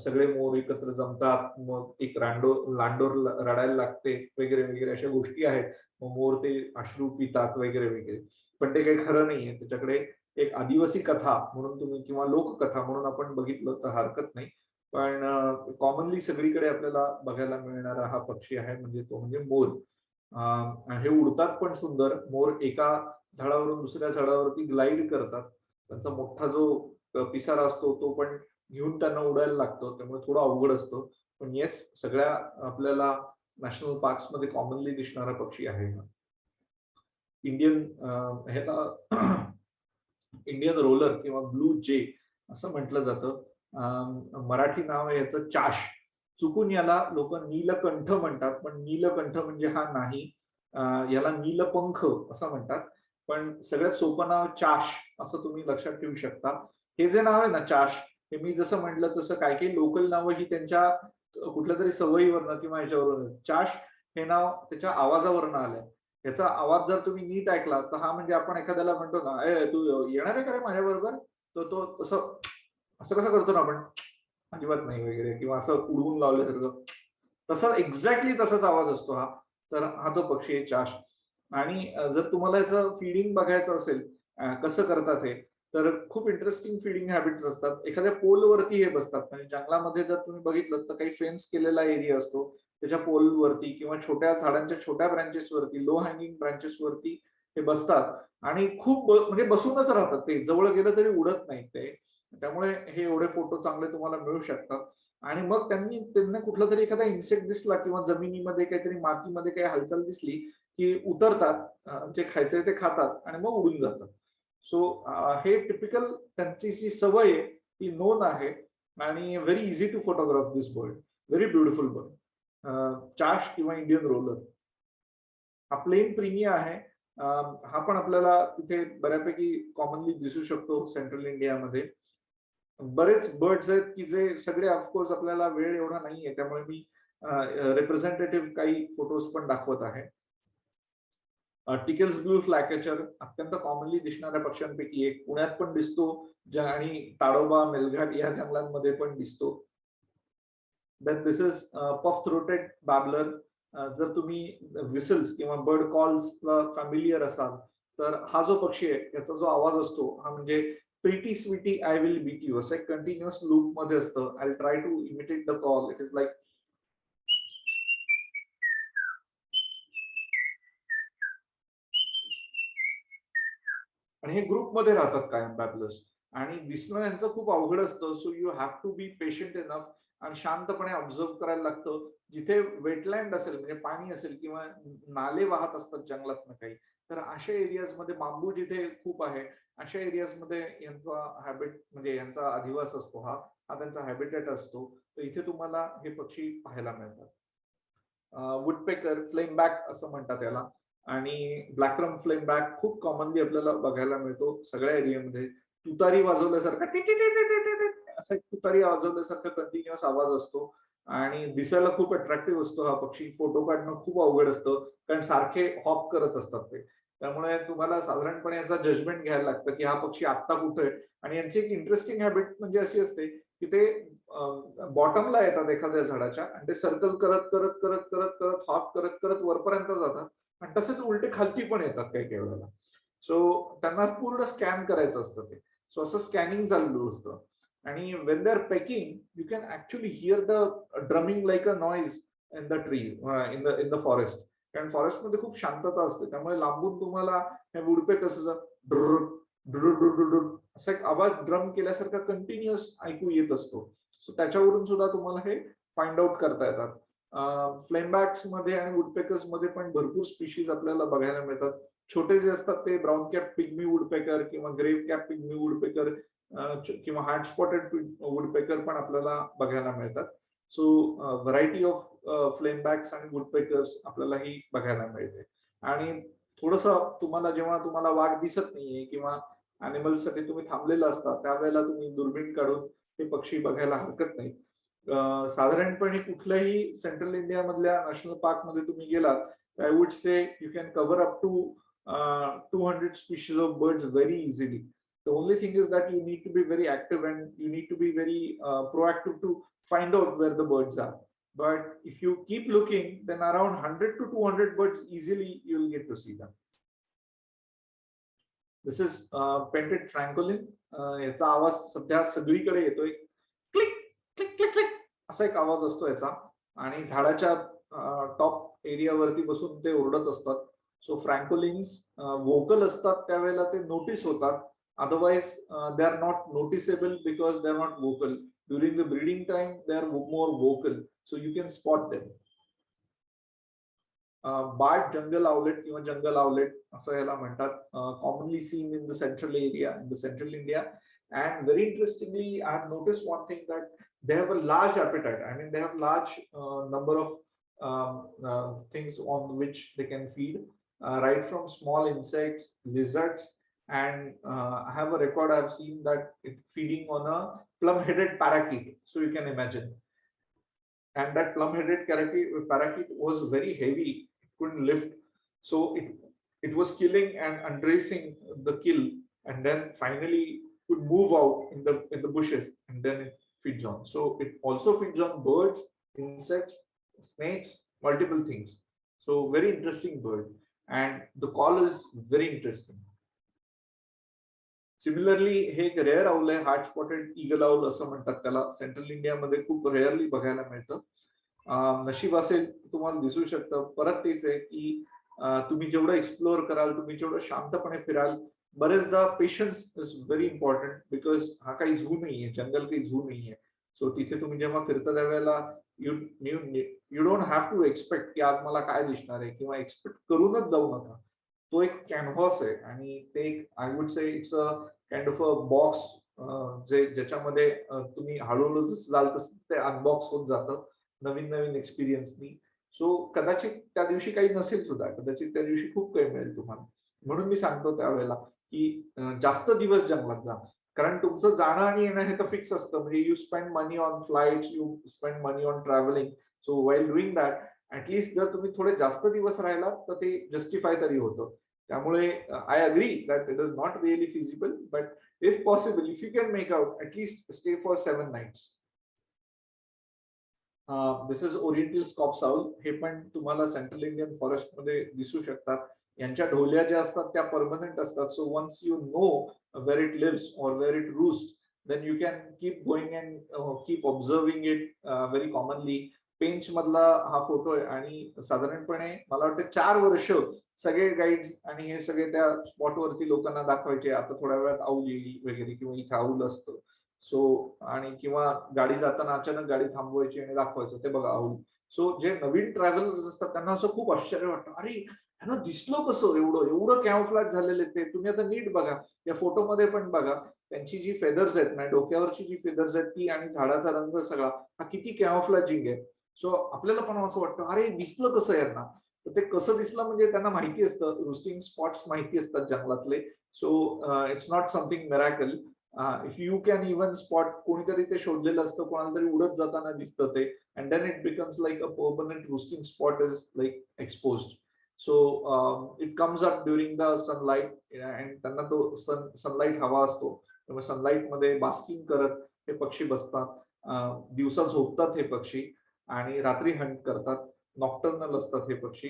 सगळे मोर एकत्र जमतात, मग एक लांडोर रडायला लागते वगैरे वगैरे अशा गोष्टी आहेत. मग मोर ते अश्रू पितात वगैरे वगैरे, पण ते काही खरं नाहीये. त्याच्याकडे एक आदिवासी कथा म्हणून तुम्ही किंवा लोककथा म्हणून आपण बघितलं तर हरकत नाही, पण कॉमनली सगळीकडे आपल्याला बघायला मिळणारा हा पक्षी आहे म्हणजे तो म्हणजे मोर. हे उडतात पण सुंदर. मोर एका झाडावरून दुसऱ्या झाडावरती ग्लाइड करतात. त्यांचा मोठा जो पिसारा असतो तो पण घेऊन त्यांना उडायला लागतो, त्यामुळे थोडं अवघड असतो. पण येस, सगळ्या आपल्याला नॅशनल पार्क्स मध्ये कॉमनली दिसणारा पक्षी आहे. इंडियन ह्याला इंडियन रोलर किंवा ब्लू जे असं म्हटलं जातं. मराठी नाव आहे याचं चाश. चुकून याला लोक नीलकंठ म्हणतात, पण नीलकंठ म्हणजे हा नाही. याला नीलपंख असं म्हणतात, पण सगळ्यात सोपं नाव चाश असं तुम्ही लक्षात ठेवू शकता. हे जे नाव आहे ना चाश, हे मी जसं म्हटलं तसं काही काही लोकल नावं ही त्यांच्या कुठल्या तरी सवयीवरनं किंवा ह्याच्यावरून. चाश हे नाव त्याच्या आवाजावरनं आलंय. याचा आवाज जर तुम्ही नीट ऐकला तर हा म्हणजे आपण एखाद्याला म्हणतो ना, ए तू येणार आहे का रे माझ्या बरोबर, तर तो असं असं कसं करतो ना आपण, अजिबात नाही वगैरे, किंवा असं उडवून लावल्यासारखं, तसं एक्झॅक्टली तसाच आवाज असतो हा. तर हा तो पक्षी आहे चाश. आणि जर तुम्हाला याचं फीडिंग बघायचं असेल कसं करतात हे, तर खूप इंटरेस्टिंग फीडिंग हॅबिट्स असतात. एखाद्या पोलवरती हे बसतात. म्हणजे जंगलामध्ये जर तुम्ही बघितलं तर काही फेन्स केलेला एरिया असतो, त्याच्या पोलवरती किंवा छोट्या झाडांच्या छोट्या ब्रांचेसवरती, लो हँगिंग ब्रांचेसवरती हे बसतात आणि खूप म्हणजे बसूनच राहतात. ते जवळ गेलं तरी उडत नाहीत ते. त्यामुळे हे एवढे फोटो चांगले तुम्हाला मिळू शकतात. आणि मग त्यांना कुठला तरी एखादा इन्सेक्ट दिसला किंवा जमिनीमध्ये काहीतरी मातीमध्ये काही हालचाल दिसली की उतरतात, जे खायचंय ते खातात आणि मग उडून जातात. सो हे टिपिकल त्यांची जी सवय आहे ती नोन आहे. आणि very easy to photograph this bird. Very beautiful bird. चाश किंवा इंडियन रोलर. हा प्लेन प्रीमिया आहे. हा पण आपल्याला तिथे बऱ्यापैकी कॉमनली दिसू शकतो सेंट्रल इंडियामध्ये. बरेच बर्ड्स आहेत की जे सगळे ऑफकोर्स आपल्याला वेळ एवढा नाहीये, त्यामुळे मी रिप्रेझेंटेटिव्ह काही फोटोज पण दाखवत आहे. टिकेल्स ब्लू फ्लॅकेचर अत्यंत कॉमनली दिसणाऱ्या पक्ष्यांपैकी एक. पुण्यात पण दिसतो आणि ताडोबा, मेलघाट या जंगलांमध्ये पण दिसतो. Then this is puff throated babbler. जर तुम्ही विसल्स किंवा बर्ड कॉल्सला फॅमिलियर असाल तर हा जो पक्षी आहे याचा जो आवाज असतो हा म्हणजे pretty sweety I will beat you असं एक कंटिन्युअस लूप मध्ये असतं. I try to imitate the call. It is like आणि हे ग्रुपमध्ये राहतात कायम बॅबलर्स. आणि दिसणं यांचं खूप अवघड असतं. So you have to be patient enough आणि शांतपणे ऑब्झर्व करायला लागतं. जिथे वेटलँड असेल म्हणजे पाणी असेल किंवा नाले वाहत असतात जंगलातनं काही, तर अशा एरियाज मध्ये, बांबू जिथे खूप आहे अशा एरियाज मध्ये यांचा हॅबिट म्हणजे यांचा अधिवास असतो. हा त्यांचा हॅबिटेट असतो. तर इथे तुम्हाला हे पक्षी पाहायला मिळतात. वुडपेकर, फ्लेम बॅक असं म्हणतात याला. आणि ब्लॅकरम फ्लेम बॅक खूप कॉमनली आपल्याला बघायला मिळतो सगळ्या एरियामध्ये. तुतारी वाजवल्यासारखा असा एक तुतारी वाजवल्यासारखा कंटिन्युअस आवाज असतो आणि दिसायला खूप अट्रॅक्टिव्ह असतो हा पक्षी. फोटो काढणं खूप अवघड असतं कारण सारखे हॉप करत असतात ते. त्यामुळे तुम्हाला साधारणपणे याचा जजमेंट घ्यायला लागतं की हा पक्षी आत्ता कुठे आहे. आणि यांची एक इंटरेस्टिंग हॅबिट म्हणजे अशी असते की ते बॉटमला येतात एखाद्या झाडाच्या आणि ते सर्कल करत करत करत करत करत हॉप करत करत वरपर्यंत जातात आणि तसेच उलटे खालती पण येतात काही काही वेळेला. सो त्यांना पूर्ण स्कॅन करायचं असतं ते. सो असं स्कॅनिंग चालू असतं. आणि when they are pecking you can actually hear the drumming like a noise in the tree in the forest. कारण फॉरेस्टमध्ये खूप शांतता असते त्यामुळे लांबून तुम्हाला हे वुडपेकर असा एक आवाज ड्रम केल्यासारखा कंटिन्युअस ऐकू येत असतो. सो त्याच्यावरून सुद्धा तुम्हाला हे फाइंड आउट करता येतात. फ्लेमबॅक्स मध्ये आणि वुडपेकर्स मध्ये पण भरपूर स्पीशीज आपल्याला बघायला मिळतात. छोटे जे असतात ते ब्राऊन कॅप पिग्मी वुडपेकर किंवा ग्रेव कॅप पिग्मी वुडपेकर किंवा हार्ट स्पॉटेड वुडपेकर पण आपल्याला बघायला मिळतात. सो व्हरायटी ऑफ फ्लेमबॅक्स आणि वुडपेकर्स आपल्याला ही बघायला मिळते. आणि थोडस तुम्हाला जेव्हा तुम्हाला वाघ दिसत नाहीये किंवा अॅनिमल्ससाठी तुम्ही थांबलेला असता त्यावेळेला तुम्ही दुर्बीण काढून हे पक्षी बघायला हरकत नाही. साधारणपणे कुठल्याही सेंट्रल इंडिया मधल्या नॅशनल पार्क मध्ये तुम्ही गेलात I would say you can cover up to 200 species of birds very easily. The only thing is that you need to be very active and you need to be very proactive to find out where the birds are. But if you keep looking, then around 100 to 200 birds easily you will get to see them. This is painted francolin. याचा आवाज सध्या सगळीकडे येतोय. Click click click click असा एक आवाज असतो याचा आणि झाडाच्या टॉप एरियावरती बसून ते ओरडत असतात. सो फ्रँकोलिन्स वोकल असतात त्यावेळेला ते नोटीस होतात. Otherwise they are not noticeable because they are not vocal. During the breeding time they are more vocal, so you can spot them. Barred jungle owlet किंवा जंगल आवलेट असं याला म्हणतात. Commonly seen in the central area in the central India. And very interestingly, I have noticed one thing, that they have a large appetite. I mean, they have large number of things on which they can feed, right from small insects, lizards, and I have a record. I have seen that it feeding on a plum-headed parakeet. So you can imagine. And that plum-headed parakeet was very heavy; it couldn't lift. So it was killing and undressing the kill, and then finally could move out in the bushes, and then it feeds on. So it also feeds on birds, insects, snakes, multiple things. So very interesting bird, and the call is very interesting. Similarly, हे एक rare owl आहे, heart spotted eagle owl असं म्हणतात त्याला. Central India मध्ये खूप rarely बघायला मिळतं. नशीब असेल तुम्हाला दिसू शकतं. परत तेच आहे की तुम्ही जेवढं एक्सप्लोअर कराल, तुम्ही जेवढं शांतपणे फिराल, बरेचदा patience is very important. Because हा काही झू नाहीये, जंगल काही झू नाहीये. सो तिथे तुम्ही जेव्हा फिरता त्यावेळेला you don't have to expect की आज मला काय दिसणार आहे, किंवा एक्सपेक्ट करूनच जाऊ नका. तो एक कॅनव्हास आहे आणि ते आय वुड से it's a kind of a box ज्याच्यामध्ये तुम्ही हळूहळू जसं जाल तसं ते अनबॉक्स होत जातं नवीन नवीन एक्सपिरियन्सनी. सो कदाचित त्या दिवशी काही नसेल सुद्धा, कदाचित त्या दिवशी खूप काही मिळेल तुम्हाला. म्हणून मी सांगतो त्यावेळेला की जास्त दिवस जंगलात जा, कारण तुमचं जाणं आणि येणं हे तर फिक्स असतं. म्हणजे you spend money on flights, you spend money on travelling. So वाईल doing that at least जर तुम्ही थोडे जास्त दिवस राहिलात तर ते जस्टिफाय तरी होतं. त्यामुळे I agree that it is not really feasible, but if possible, if you can make out, at least stay for 7 nights. This is oriental scops owl. हे पण तुम्हाला सेंट्रल इंडियन फॉरेस्ट मध्ये दिसू शकतात. यांच्या ढोल्या ज्या असतात त्या परमनंट असतात. So once you know where it lives और where it roost, then you can keep going and keep observing it very commonly. Pench मधला हा फोटो आहे आणि साधारणपणे मला वाटतं 4 वर्ष सगळे गाईड्स आणि हे सगळे त्या स्पॉटवरती लोकांना दाखवायचे, आता थोड्या वेळात आऊल येईल वगैरे, किंवा इथे आऊल असतं. सो आणि किंवा गाडी जाताना अचानक गाडी थांबवायची आणि दाखवायचं, ते बघा आऊल. सो जे नवीन ट्रॅव्हलर्स असतात त्यांना असं खूप आश्चर्य वाटतं, अरे ह्यांना दिसलं कसं, एवढं एवढं कॅमोफ्लॅज झालेले ते. तुम्ही आता नीट बघा, या फोटोमध्ये पण बघा, त्यांची जी फेदर्स आहेत ना, डोक्यावरची जी फेदर्स आहेत ती आणि झाडाचा रंग सगळा हा किती कॅमोफ्लॅजिंग आहे. सो आपल्याला पण असं वाटतं, अरे दिसलं कसं यांना. तर ते कसं दिसलं म्हणजे त्यांना माहिती असतं, रुस्टिंग स्पॉट्स माहिती असतात जंगलातले. So it's not something miracle. If you can even spot, कोणीतरी ते शोधलेलं असतं, कोणाला तरी उडत जाताना दिसतं ते, and then it becomes like a permanent roosting spot is like exposed. So it comes up during the sunlight and त्यांना तो सनलाईट हवा असतो. त्यामुळे सनलाईट मध्ये बास्किंग करत हे पक्षी बसतात. दिवसा झोपतात हे पक्षी आणि रात्री हंट करतात. नॉक्टर्नल असतात हे पक्षी.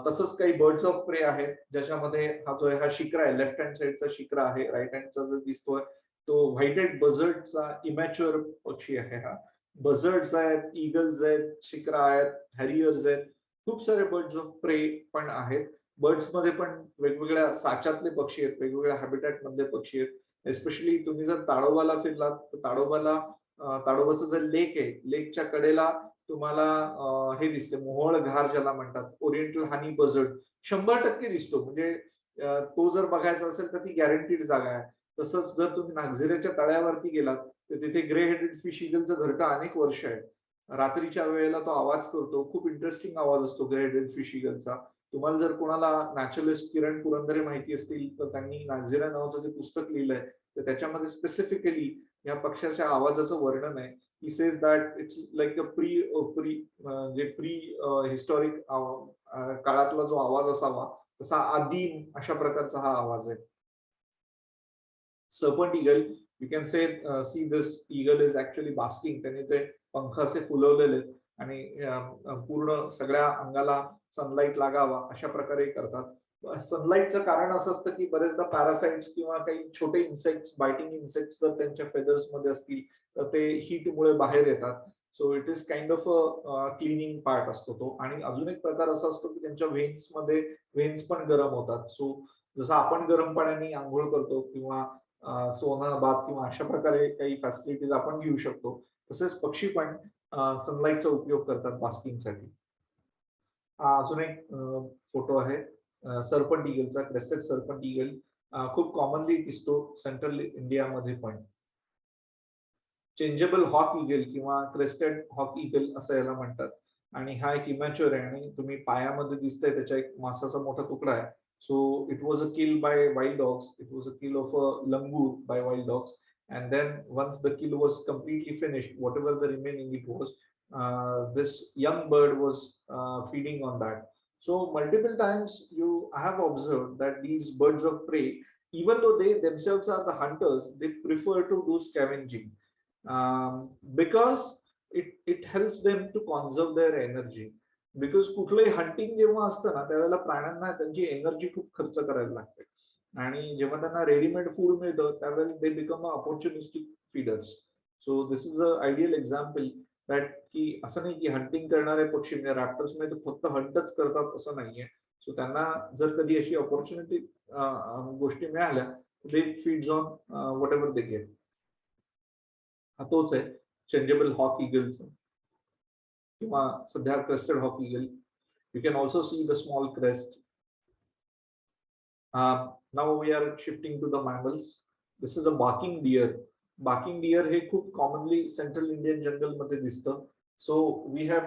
तसंच काही बर्ड्स ऑफ प्रे आहेत ज्याच्यामध्ये हा जो आहे हा शिक्रा आहे, लेफ्ट हँड साइडचा शिक्रा आहे. राईट हँडचा जो दिसतोय तो व्हाईट हेड बझर्डचा इमॅच्युअर पक्षी आहे. हा बझर्ड्स आहेत, ईगल्स आहेत, शिक्रा आहेत, हॅरियर्स आहेत, खूप सारे बर्ड्स ऑफ प्रे पण आहेत. बर्ड्स मध्ये पण वेगवेगळ्या साच्यातले पक्षी आहेत, वेगवेगळ्या हॅबिटॅट मधले पक्षी आहेत. एस्पेशली तुम्ही जर ताडोबाला फिरलात तर ताडोबाचं जे लेक आहे, लेकच्या कडेला तुम्हाला हे दिसते, मोहोळ घार ज्याला म्हणतात, ओरिएंटल हनी बझर्ड 100% दिसतो. म्हणजे तो जर बघायचा असेल तर ती गॅरंटीड जागा आहे. तसंच जर तुम्ही नागझिऱ्याच्या तळ्यावरती गेलात तर तिथे ग्रे हेडेड फिश ईगलचं घरटं अनेक वर्ष आहे. रात्रीच्या वेळेला तो आवाज करतो, खूप इंटरेस्टिंग आवाज असतो ग्रे हेडेड फिश ईगलचा. तुम्हाला जर कोणाला नॅचरलिस्ट किरण पुरंदरे माहिती असतील तर त्यांनी नागझिरा नावाचं जे पुस्तक लिहिलंय तर त्याच्यामध्ये स्पेसिफिकली या पक्ष्याच्या आवाजाचं वर्णन आहे. He says that it's like a pre historic काळातला जो आवाज असावा तसा आदिम अशा प्रकारचा हा आवाज आहे. Serpent eagle, you can see this eagle is actually basking. त्यांनी ते पंख असे फुलवलेले आणि पूर्ण सगळ्या अंगाला सनलाईट लागावा अशा प्रकारे करतात. सनलाईटचं कारण असं असतं की बरेचदा पॅरासाइट्स किंवा काही छोटे इन्सेक्ट्स, बायटिंग इन्सेक्ट्स जर त्यांच्या फेदर्स मध्ये असतील तर ते हीटमुळे बाहेर येतात. सो it is kind of a cleaning part असतो तो. आणि अजून एक प्रकार असा असतो की त्यांच्या वेन्स पण गरम होतात. सो जसं आपण गरम पाण्याने आंघोळ करतो किंवा सोना बाथ किंवा अशा प्रकारे काही फॅसिलिटीज आपण घेऊ शकतो, तसेच पक्षी पण सनलाईटचा उपयोग करतात बास्किंगसाठी. हा अजून एक फोटो आहे सर्पंट ईगलचा, क्रेस्टेड सर्पंट ईगल. खूप कॉमनली दिसतो सेंट्रल इंडियामध्ये पण. चेंजेबल हॉक ईगल किंवा क्रेस्टेड हॉक ईगल असं याला म्हणतात. आणि हा एक इमॅच्युअर आहे आणि तुम्ही पायामध्ये दिसतंय त्याच्या एक मांसाचा मोठा तुकडा आहे. So it was a kill by wild dogs. It was a kill of a langur by wild dogs. And then once the kill was completely finished, whatever the remaining it was, this young bird was feeding on that. So multiple times I have observed that these birds of prey, even though they themselves are the hunters, they prefer to do scavenging because it helps them to conserve their energy. Because कुठलंही hunting जेव्हा असतं ना त्यावेळेला प्राण्यांना त्यांची energy खूप खर्च करायला लागते आणि जेव्हा त्यांना रेडीमेड फूड मिळतं त्यावेळेला they become opportunistic feeders. So this is a ideal example that की असं नाही की हंटिंग करणारे पक्षी म्हणजे रॅप्टर्स मध्ये फक्त हंटच करतात असं नाहीये. सो त्यांना जर कधी अशी ऑपॉर्च्युनिटी गोष्टी मिळाल्या they feeds on whatever they get. हा तोच आहे चेंजेबल हॉक ईगलचा किंवा सध्या crested hawk eagle. You can also see the small crest. Now we are shifting to the mammals. This is a barking deer. Barking deer हे खूप commonly central Indian जंगल मध्ये दिसतं. So we have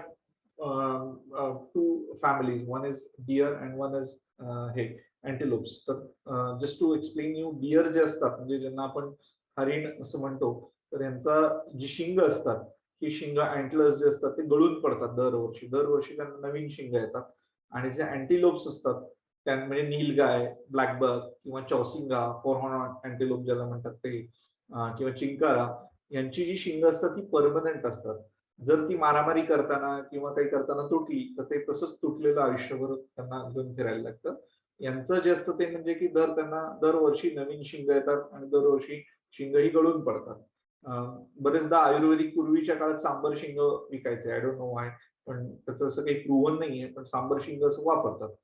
two families, one is deer and one is हे antelopes. तर just to explain you, deer जे असतात म्हणजे ज्यांना आपण हरिण असं म्हणतो तर यांचा जी शिंग असतात ही शिंग अँटलर्स जे असतात ते गळून पडतात दरवर्षी त्यांना नवीन शिंग येतात. आणि जे अँटिलोप्स असतात म्हणजे नीलगाय, ब्लॅकबक किंवा चौसिंगा, फोर हॉर्न अँटिलोप ज्याला म्हणतात ते, किंवा चिंकारा, यांची जी शिंग असतात ती परमनंट असतात. जर ती मारामारी करताना किंवा काही करताना तुटली तर ते तसंच तुटलेलं आयुष्यभर त्यांना घेऊन फिरायला लागतं. यांचं जे असतं ते म्हणजे की त्यांना दरवर्षी नवीन शिंग येतात आणि दरवर्षी शिंगही गळून पडतात. बरेचदा आयुर्वेदिक पूर्वीच्या काळात सांबर शिंग विकायचे, आय डोंट नो वाय, पण त्याचं असं काही प्रूव्हन नाहीये, पण सांबर शिंग असं वापरतात.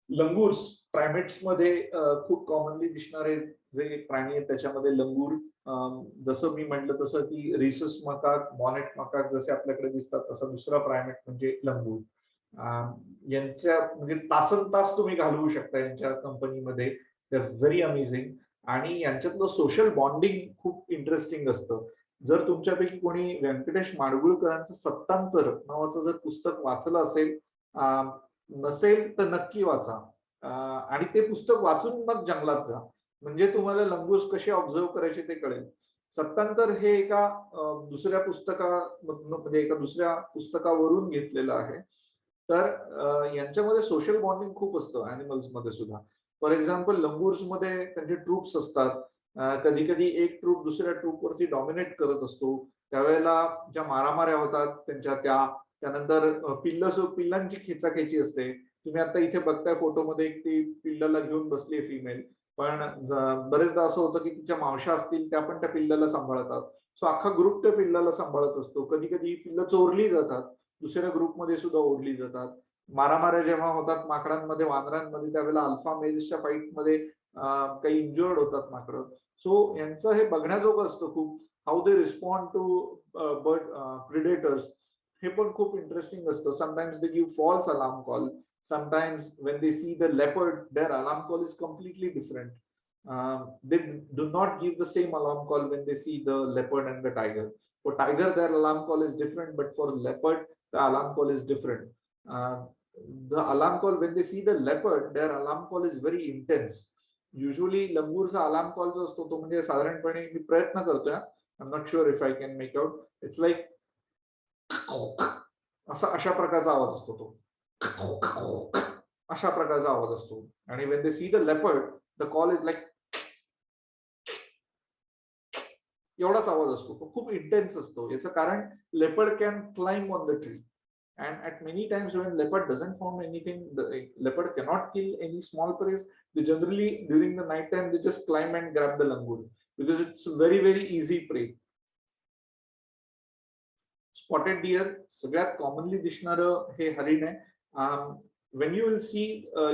लंगूर्स प्रायमेट्स मध्ये खूप कॉमनली दिसणारे जे प्राणी आहेत त्याच्यामध्ये लंगूर, जसं मी म्हटलं तसं की रिसस मकाक, मॉनेट मकाक जसे आपल्याकडे दिसतात तसा दुसरा प्रायमेट म्हणजे लंगूर. यांच्या म्हणजे तासन तास तुम्ही घालवू शकता यांच्या कंपनीमध्ये. They are very amazing. आणि यांच्यातलं सोशल बॉन्डिंग खूप इंटरेस्टिंग असतं. जर तुमच्यापैकी कोणी व्यंकटेश माडगुळकरांचं सत्तांतर नावाचं जर पुस्तक वाचलं असेल, नसेल तर नक्की वाचा. आणि ते पुस्तक वाचून मग जंगलात जा, म्हणजे तुम्हाला लंगूर्स कसे ऑब्झर्व करायचे ते कळेल. सत्तांतर हे एका दुसऱ्या म्हणजे एका दुसऱ्या पुस्तकावरून घेतलेलं आहे. तर यांच्यामध्ये सोशल बॉन्डिंग खूप असतं अॅनिमल्स मध्ये सुद्धा. फॉर एक्झाम्पल लंगूर्स मध्ये त्यांचे ट्रूप्स असतात. कधी कधी एक ट्रूप दुसऱ्या ट्रूप वरती डॉमिनेट करत असतो. त्यावेळेला ज्या मारामाऱ्या होतात त्यानंतर पिल्लांची खेचाखेची असते. तुम्ही आता इथे बघताय फोटोमध्ये ती पिल्लाला घेऊन बसली फिमेल, पण बरेचदा असं होतं की तिच्या मावशा असतील त्या पण त्या पिल्लाला सांभाळतात. सो अख्खा ग्रुप त्या पिल्लाला सांभाळत असतो. कधी कधी ही पिल्लं चोरली जातात, दुसऱ्या ग्रुपमध्ये सुद्धा ओढली जातात. मारामाऱ्या जेव्हा होतात माकडांमध्ये, वानरांमध्ये, त्यावेळेला अल्फा मेल्सच्या फाईटमध्ये काही इंजुअर्ड होतात माकडं. सो यांचं हे बघण्याजोगं असतं खूप. How they respond to bird predators हे पण खूप इंटरेस्टिंग असतं. Sometimes they give false alarm call. Sometimes when they see the leopard, their alarm call is completely different. They do not give the same alarm call when they see the leopard and the tiger. For tiger, their alarm call is different, but for leopard, the alarm call is different. the alarm call, when they see the leopard, their alarm call is very intense. Usually लंगूरचा alarm call जो असतो तो म्हणजे साधारणपणे मी प्रयत्न करतोय, I'm not sure if I can make out, it's like अशा प्रकारचा आवाज असतो तो, अशा प्रकारचा आवाज असतो. आणि when they see the leopard, the call is like एवढाच आवाज असतो, तो खूप इंटेन्स असतो. याचं कारण leopard can climb on the tree. And at many times when leopard doesn't form anything, the leopard cannot kill any small prey. They generally during the night time they just climb and grab the langur because it's very easy prey. Spotted deer सगळ्यात commonly दिसणारं हे हरिण आहे. When you will see,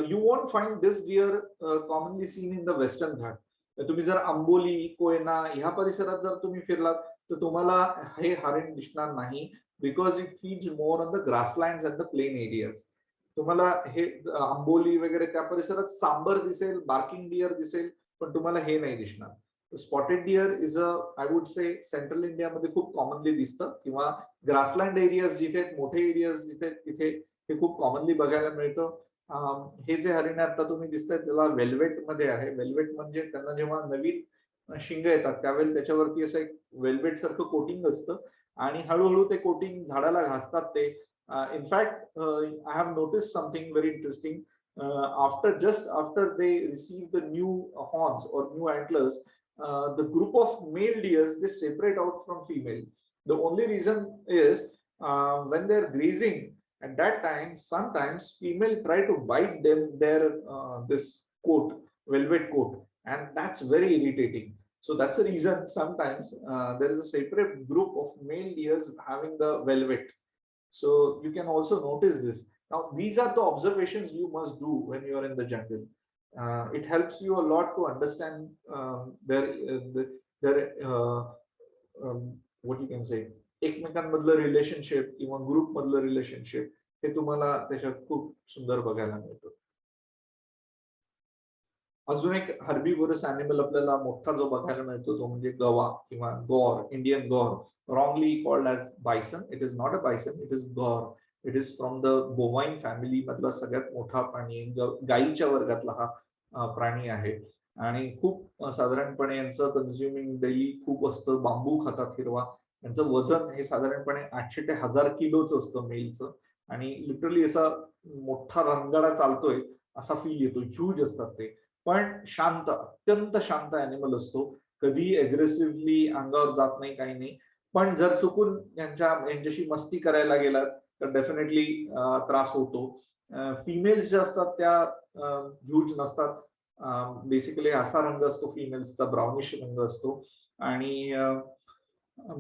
you won't find this deer commonly seen in the western Ghat. तुम्ही जर आंबोली, कोयना ह्या परिसरात जर तुम्ही फिरलात तर तुम्हाला हे हरिण दिसणार नाही. Because it feeds more on the grasslands and the plain areas. तुम्हाला हे आंबोली वगैरे त्या परिसरात सांबर दिसेल, बार्किंग डिअर दिसेल, पण तुम्हाला हे नाही दिसणार. Spotted deer is I would say central इंडियामध्ये खूप कॉमनली दिसतं, किंवा ग्रासलँड एरियाज जिथे मोठे एरियाज जिथे तिथे हे खूप कॉमनली बघायला मिळतं. हे जे हरिण आता तुम्ही दिसताय त्याला वेल्वेट मध्ये आहे. वेल्वेट म्हणजे त्यांना जेव्हा नवीन शिंग येतात त्यावेळेला त्याच्यावरती असं एक वेल्वेट सारखं कोटिंग असतं आणि हळूहळू ते कोटिंग झाडाला घासतात ते. In fact I have notice something very interesting. after they receive the new horns or new antlers, the group of male deers they separate out from female. The only reason is when they're grazing at that time, sometimes female try to bite them their this coat, velvet coat, and that's very irritating. So that's the reason sometimes there is a separate group of male deers having the velvet. So you can also notice this. Now these are the observations you must do when you are in the jungle. It helps you a lot to understand their what you can say, एकमेकांमधलं relationship किंवा group मधलं relationship हे तुम्हाला त्याच्यात खूप सुंदर बघायला मिळतं. अजून एक हर्बीवोरस अॅनिमल आपल्याला मोठा जो बघायला मिळतो तो म्हणजे गवा किंवा गौर, Indian Gaur, wrongly called as bison. It is not a bison, it is gaur. It is from the bovine family मधला सगळ्यात मोठा प्राणी, गाईच्या वर्गातला हा प्राणी आहे. आणि खूप साधारणपणे यांचं कन्झ्युमिंग डेली खूप असतं. बांबू खातात हिरवा. यांचं वजन हे साधारणपणे 800 ते 1000 किलोचं असतं मेलचं. आणि लिटरली असा मोठा रंगाडा चालतोय असा फील येतो. ह्यूज असतात ते, पण शांत, अत्यंत शांत अॅनिमल असतो. कधी अग्रेसिव्हली अंगावर जात नाही, काही नाही. पण जर चुकून यांच्याशी मस्ती करायला गेलात तर डेफिनेटली त्रास होतो. फिमेल्स ज्या असतात त्या ह्यूज नसतात. बेसिकली असा रंग असतो फिमेल्सचा, ब्राउनिश रंग असतो. आणि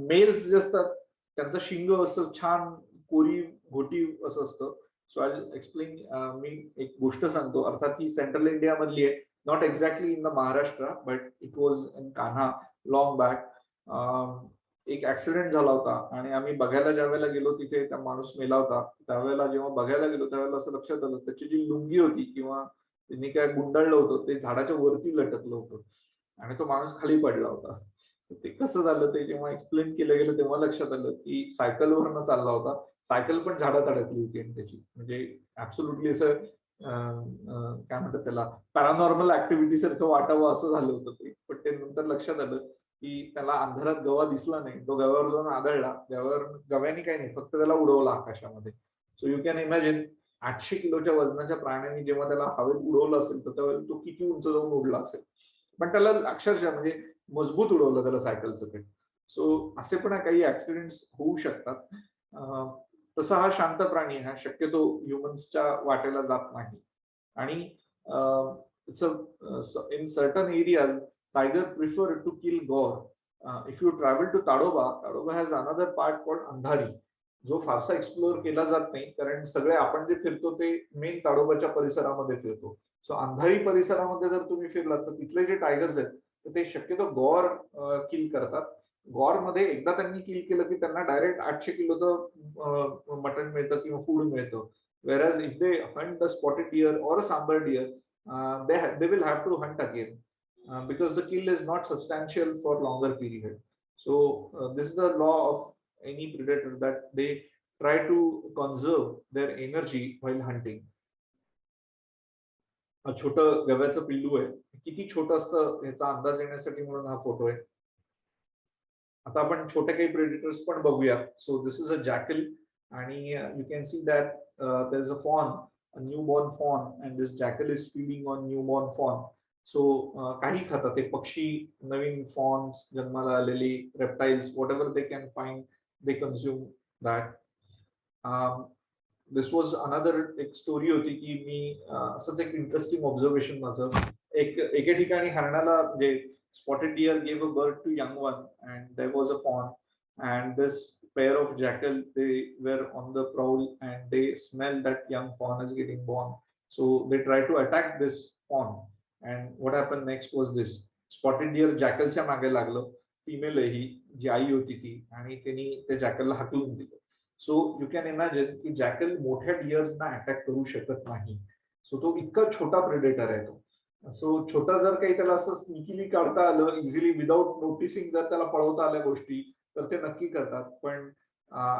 मेल्स जे असतात त्यांचं शिंग असं छान कोरी घोटी असं असतं. सो आय एक्सप्लेन. मी एक गोष्ट सांगतो. अर्थात ही सेंट्रल इंडिया मधली आहे, not exactly in the Maharashtra, but it was in Kanha long back. एक ऍक्सिडेंट झाला होता आणि आम्ही बघायला ज्या वेळेला गेलो तिथे त्या माणूस मेला होता. त्यावेळेला जेव्हा बघायला गेलो त्यावेळेला असं लक्षात आलं त्याची जी लुंगी होती किंवा त्यांनी काय गुंडाळलं होतं ते झाडाच्या वरती लटकलं होतं आणि तो माणूस खाली पडला होता. ते कसं झालं ते जेव्हा एक्सप्लेन केलं गेलं तेव्हा लक्षात आलं की सायकलवरनं चालला होता, सायकल पण झाडात अडकली होती आणि त्याची, म्हणजे ऍब्सोल्युटली असं काय म्हणतात त्याला, पॅरानॉर्मल ऍक्टिव्हिटी सारखं वाटावं असं झालं होतं ते. पण ते नंतर लक्षात आलं की त्याला अंधारात गवा दिसला नाही, तो गव्यावर जाऊन आदळला. गव्याने काही नाही, फक्त त्याला उडवला आकाशामध्ये. सो यू कॅन इमॅजिन 800 किलोच्या वजनाच्या प्राण्याने जेव्हा त्याला हवेत उडवलं असेल तर त्यावेळेला तो किती उंच जाऊन उडला असेल. पण त्याला अक्षरशः म्हणजे मजबूत उडवलं त्याला सायकलचं पेट. सो असे पण काही ऍक्सिडेंट्स होऊ शकतात. तसा हा शांत प्राणी हा शक्यतो ह्युमन्सच्या वाटेला जात नाही. आणि in certain areas tiger prefer to kill gaur. If you travel to Tadoba has another part called Andhari, जो फारसा एक्सप्लोर केला जात नाही कारण सगळे आपण जे फिरतो ते मेन ताडोबाच्या परिसरामध्ये फिरतो. सो अंधारी परिसरामध्ये जर तुम्ही फिरलात तर तिथले जे टायगर्स आहेत तर ते शक्यतो गौर किल करतात. गौर मध्ये एकदा त्यांनी किल केलं की त्यांना डायरेक्ट 800 किलोचं मटन मिळतं किंवा फूड मिळतं. whereas if they hunt the spotted deer or a sambar deer, they will have to hunt again. Because the kill is not substantial for longer period. So this is the law of any predator that they try to conserve their energy while hunting. छोटं गव्याचं पिल्लू आहे, किती छोटं असतं ह्याचा अंदाज येण्यासाठी म्हणून हा फोटो आहे. आता आपण छोटे काही प्रेडिटर्स पण बघूया. So this is a jackal आणि you can see that there is a fawn, a newborn fawn, and this jackal is feeding on newborn fawn. So काही खातात ते पक्षी, नवीन फॉन्स, जन्माला आलेली reptiles, whatever they can find they consume that. This was another एक story होती की मी असंच एक इंटरेस्टिंग ऑब्झर्वेशन माझं, एके ठिकाणी हरणाला म्हणजे spotted deer gave a birth to young one and there was a fawn, and this pair of jackal, they were on the prowl and they smelled that young fawn is getting born, so they tried to attack this fawn. And what happened next was this: spotted deer jackal च्या मागे लागलो, female ही जी आई होती ती, आणि त्यांनी त्या जॅकलला हाकलून दिलं. सो यू कॅन इमॅजिन की जॅकल मोठ्या डियर्सना अटॅक करू शकत नाही. सो तो इतका छोटा प्रेडेटर आहे तो. सो छोटा जर काही त्याला असं स्निकीली काढता आलं, इझिली विदाउट नोटिसिंग जर त्याला पळवता आल्या गोष्टी, तर ते नक्की करतात. पण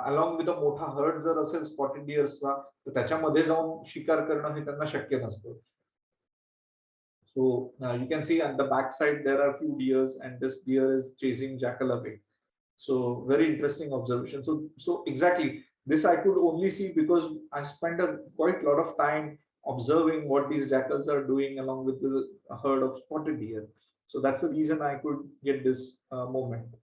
अलॉंग विथ अ मोठा हर्ट जर असेल स्पॉटेड डियर्सचा, तर त्याच्यामध्ये जाऊन शिकार करणं हे त्यांना शक्य नसतं. So you can see on the back side there are few deers and this deer is chasing jackal away. So very interesting observation. So exactly this I could only see because I spent a quite lot of time observing what these jackals are doing along with the herd of spotted deer. So that's the reason I could get this moment.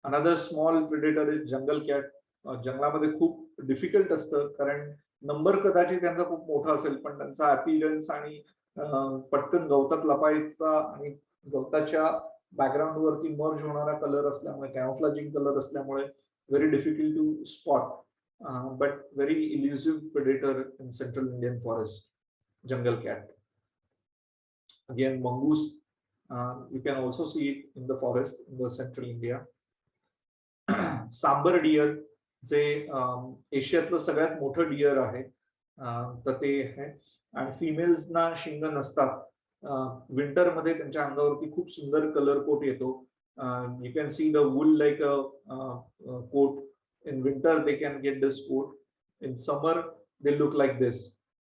Another small predator is jungle cat. जंगलामध्ये खूप difficult असतं, कारण number कदाचित त्यांचा खूप मोठा असेल, पण त्यांचा अपीअरन्स आणि पटकन गवतात लपायचा आणि गवताच्या बॅकग्राऊंड वरती मर्ज होणारा कलर असल्यामुळे, कॅमोफ्लेजिंग कलर असल्यामुळे very difficult to spot, but very elusive predator in central Indian forest, jungle cat. Again, mongoose, you can also see it in the forest in the central India. Sambar deer जे एशियातलं सगळ्यात मोठं dear आहे, तर ते आहे. आणि फिमेल्सना शिंग नसतात. विंटरमध्ये त्यांच्या अंगावरती खूप सुंदर कलर कोट येतो. You can see the wool like a coat. In winter they can get this coat. In summer they look like this.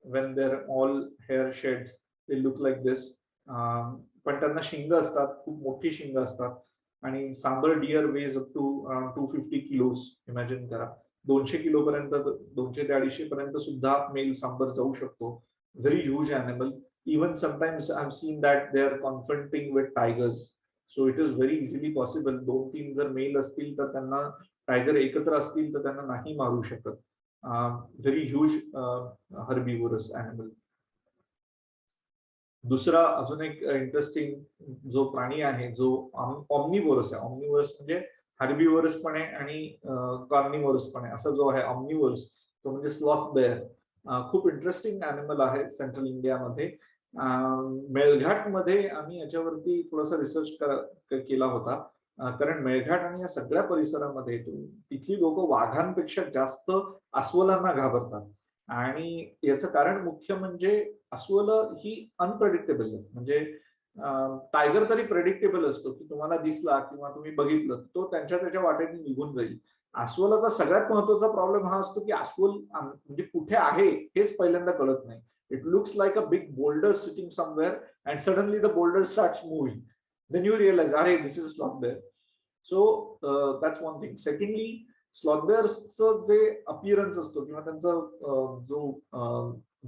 When they're all hair sheds, they look like this. पण त्यांना शिंग असतात, खूप मोठी शिंग असतात. आणि sambar deer weighs up to 250 kilos. Imagine करा, 200 किलो पर्यंत, 200 ते 250 पर्यंत सुद्धा मेल सांबर जाऊ शकतो. Very huge animal. Even sometimes I have seen that they are confronting with tigers. So it is very easily possible. 2-3 जर मेल असतील तर त्यांना, टायगर एकत्र असतील तर त्यांना नाही मारू शकत. Very huge herbivores animal. दुसरा अजून एक इंटरेस्टिंग जो प्राणी आहे, जो ऑमनिवोरस आहे. ऑमनिवोरस म्हणजे हर्बिवोरस पण आहे आणि कार्निवोरस पण आहे. असा जो आहे ऑमनिवोरस, तो म्हणजे स्लॉथ बेअर. खूप इंटरेस्टिंग एनिमल आहे सेंट्रल इंडियामध्ये. मेळघाट मध्ये आम्ही याच्यावरती थोडासा रिसर्च केला होता, कारण मेळघाट आणि या सगळ्या परिसरामध्ये तिथली लोक वाघांपेक्षा जास्त अस्वलांना घाबरतात. आणि याचं कारण मुख्य म्हणजे अस्वल ही अनप्रेडिक्टेबल आहे. म्हणजे टायगर तरी प्रेडिक्टेबल असतो की तुम्हाला दिसला किंवा तुम्ही बघितलं तो त्याच्या वाटेने निघून जाईल. अस्वलाचा सगळ्यात महत्वाचा प्रॉब्लेम हा असतो की अस्वल म्हणजे कुठे आहे हेच पहिल्यांदा कळत नाही. It looks like a big boulder sitting somewhere, and suddenly the boulder starts moving. Then you realize, "Hey, this is a sloth bear." So that's one thing. Secondly, sloth bears J appearance असतो किंवा त्यांचा जो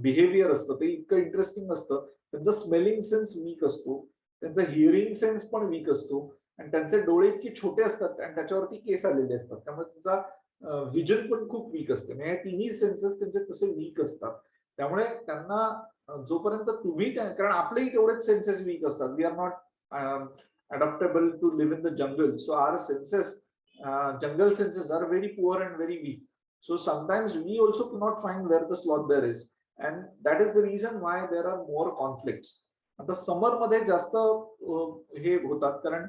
behaviour असतं ते इतकं interesting असतं. त्यांचा smelling sense week असतो, त्यांचा हिअरिंग सेन्स पण वीक असतो, आणि त्यांचे डोळे इतके छोटे असतात आणि त्याच्यावरती केस आलेले असतात, त्यामुळे त्यांचा विजन पण खूप वीक असते. म्हणजे तिन्ही सेन्सेस त्यांचे तसे वीक असतात. त्यामुळे त्यांना जोपर्यंत तुम्ही, कारण आपलेही तेवढेच सेन्सेस वीक असतात. We are not adaptable to live in the jungle, so our senses, jungle senses are very poor and very weak. So sometimes we also cannot find where the sloth bear is, and that is the reason why there are more conflicts. आता summer मध्ये जास्त हे होतात, कारण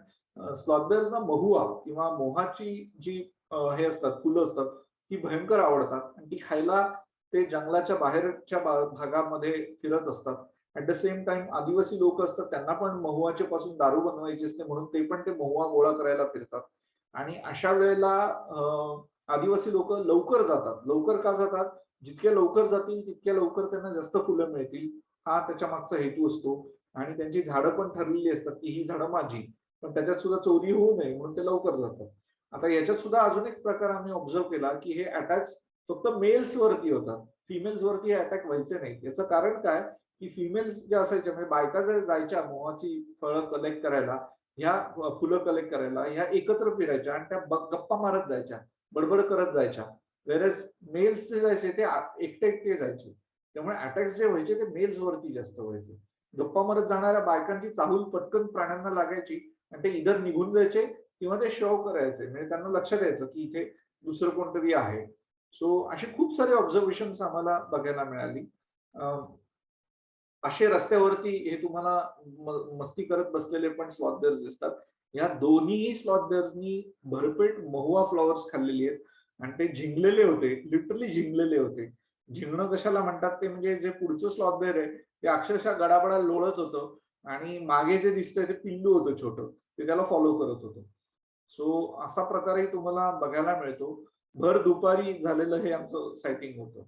sloth bears ना महुआ किंवा मोहाची जी हे असतात, फुलं असतात, ती भयंकर आवडतात आणि ती खायला ते जंगलाच्या बाहेरच्या भागामध्ये फिरत असतात. ऍट द सेम टाइम आदिवासी लोक असतात, त्यांना पण महुआच्या पासून दारू बनवायची असते, म्हणून ते पण ते महुआ गोळा करायला फिरतात. आणि अशा वेळेला आदिवासी लोक लवकर जातात. लवकर का जातात? जितक्या लवकर जातील तितक्या लवकर त्यांना जास्त फुलं मिळतील, हा त्याच्या मागचा हेतू असतो. आणि त्यांची झाडं पण ठरलेली असतात की ही झाडं माझी, पण त्याच्यात सुद्धा चोरी होऊ नये म्हणून ते लवकर जातात. आता याच्यात सुद्धा अजून एक प्रकार आम्ही ऑब्झर्व केला की हे अटॅक्स फक्त मेल्स वरती होतात, फिमेल्स वरती हे अटॅक व्हायचे नाही. याचं कारण काय की फिमेल्स ज्या असायच्या म्हणजे बायका जर जायच्या मोहाची फळं कलेक्ट करायला, ह्या फुलं कलेक्ट करायला, ह्या एकत्र फिरायच्या आणि त्या गप्पा मारत जायच्या, बडबड करत जायच्या. वेरएज मेल्स जे जायचे ते एकटे एकटे जायचे. त्यामुळे अटॅक्स जे व्हायचे ते मेल्स वरती जास्त व्हायचे. गप्पा मारत जाणाऱ्या बायकांची चाहूल पटकन प्राण्यांना लागायची आणि ते इधर निघून जायचे किंवा ते शो करायचे, म्हणजे त्यांना लक्षात यायचं की इथे दुसरं कोणतरी आहे. सो असे खूप सारे ऑब्झर्वेशन आम्हाला बघायला मिळाली. असे रस्त्यावरती हे तुम्हाला मस्ती करत बसलेले पण स्लॉथ बेअर्स दिसतात. या दोन्ही स्लॉथ बेअर्सनी भरपेट महुआ फ्लॉवर्स खाल्लेली आहेत आणि ते झिंगलेले होते, लिटरली झिंगलेले होते. झिंगणं कशाला म्हणतात ते म्हणजे जे पुढचं स्लॉथ बेअर आहे ते अक्षरशः गडाबडा लोळत होतं आणि मागे जे दिसतंय ते पिल्लू होतं छोटं, ते त्याला फॉलो करत होतं. सो असा प्रकारही तुम्हाला बघायला मिळतो. भर दुपारी झालेलं हे आमचं सायटिंग होतं.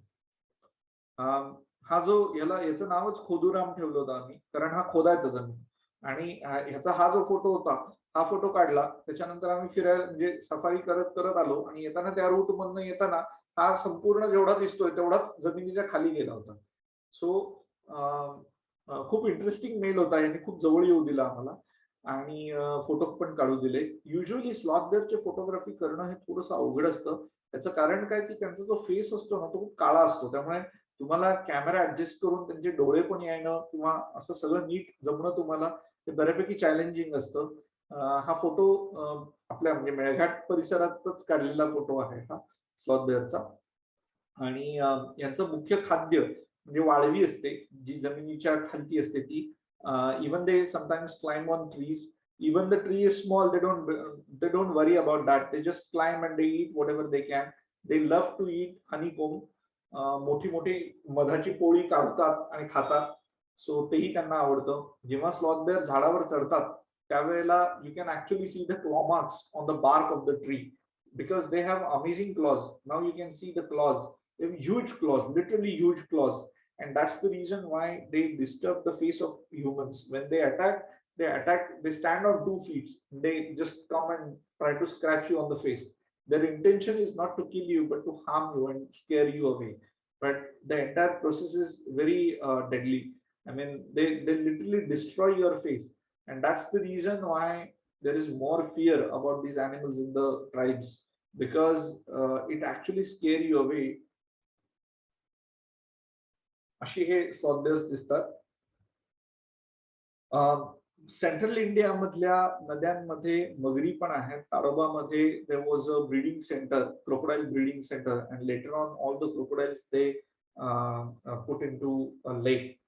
हा जो याचं नावच खोदूराम ठेवलं होतं आम्ही, कारण हा खोदायचा जमीन. आणि ह्याचा हा जो फोटो होता, हा फोटो काढला. त्याच्यानंतर आम्ही फिरायला म्हणजे सफारी करत करत आलो आणि येताना त्या रूट मधनं येताना हा संपूर्ण जेवढा दिसतोय तेवढाच जमिनीच्या खाली गेला होता. सो खूप इंटरेस्टिंग मेल होता, यांनी खूप जवळ येऊ दिला आम्हाला आणि फोटो पण काढू दिले. युजली स्लॉथ बेअरचे फोटोग्राफी करणं हे थोडंसं अवघड असतं. त्याचं कारण काय की त्यांचा जो फेस असतो ना तो खूप काळा असतो, त्यामुळे तुम्हाला कॅमेरा ऍडजस्ट करून त्यांचे डोळे पण येणं किंवा असं सगळं नीट जमणं तुम्हाला ते बऱ्यापैकी चॅलेंजिंग असतं. हा फोटो आपल्या म्हणजे मेळघाट परिसरातच काढलेला फोटो आहे हा स्लॉथ बेअरचा. आणि यांचं मुख्य खाद्य म्हणजे वाळवी असते जी जमिनीच्या खालती असते ती. Even they sometimes climb on trees. Even the tree is small, they don't worry about that. They just climb and they eat whatever they can. They love to eat honeycomb. मोठी मोठी मधाची पोळी काढतात आणि खातात. सो तेही त्यांना आवडतं. जेव्हा स्लॉथ बेअर झाडावर चढतात त्यावेळेला you can actually see the claw marks on the bark of the tree because they have amazing claws. Now you can see the claws. They have huge claws, literally huge claws, and that's the reason why they disturb the face of humans. When they attack, they stand on 2 feet. They just come and try to scratch you on the face. Their intention is not to kill you but to harm you and scare you away. But the entire process is very deadly. I mean, they literally destroy your face, and that's the reason why there is more fear about these animals in the tribes, because it actually scare you away. अशी हे sloth bears दिसतात. Central India मधल्या नद्यांमध्ये मगरी पण आहेत. ताडोबामध्ये there was a breeding centre, crocodile breeding centre, and later on all the crocodiles they put into a lake.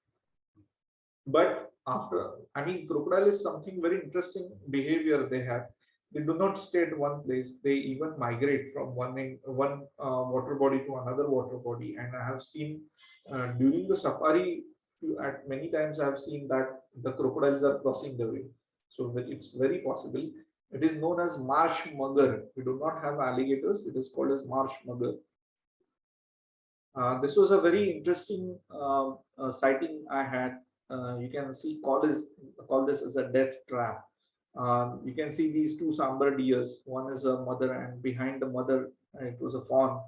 But after, I mean, crocodile is something very interesting behavior they have. They do not stay at one place. They even migrate from one water body to another water body. And I have seen during the safari, at many times I have seen that the crocodiles are crossing the way. So it's very possible. It is known as marsh mugger. We do not have alligators. It is called as marsh mugger. This was a very interesting sighting I had. You can see call this as a death trap. You can see these two sambar deers. One is a mother, and behind the mother it was a fawn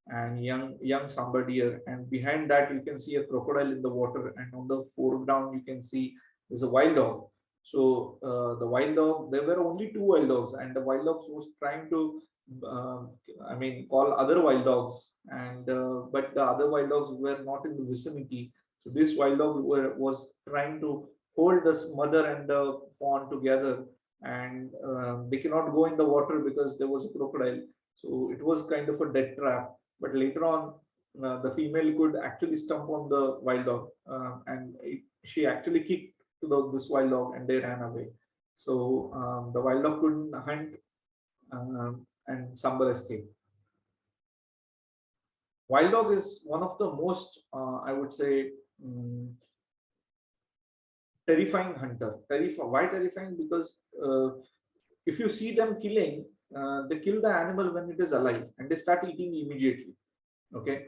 and young sambar deer. And behind that you can see a crocodile in the water. And on the foreground you can see there's a wild dog. So the wild dog, there were only 2 wild dogs, and the wild dogs was trying to I mean, call other wild dogs, and but the other wild dogs were not in the vicinity. So this wild dog was trying to hold this mother and the fawn together, and they cannot go in the water because there was a crocodile. So it was kind of a death trap. But later on, the female could actually stomp on the wild dog, and she actually kicked to this wild dog, and they ran away. So the wild dog couldn't hunt. And Sambar escaped. Wild dog is one of the most, I would say, terrifying hunter. Why terrifying? Because if you see them killing, they kill the animal when it is alive and they start eating immediately. Okay,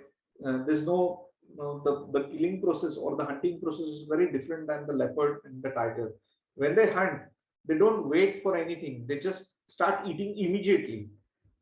there's the killing process or the hunting process is very different than the leopard and the tiger. When they hunt, they don't wait for anything, they just start eating immediately.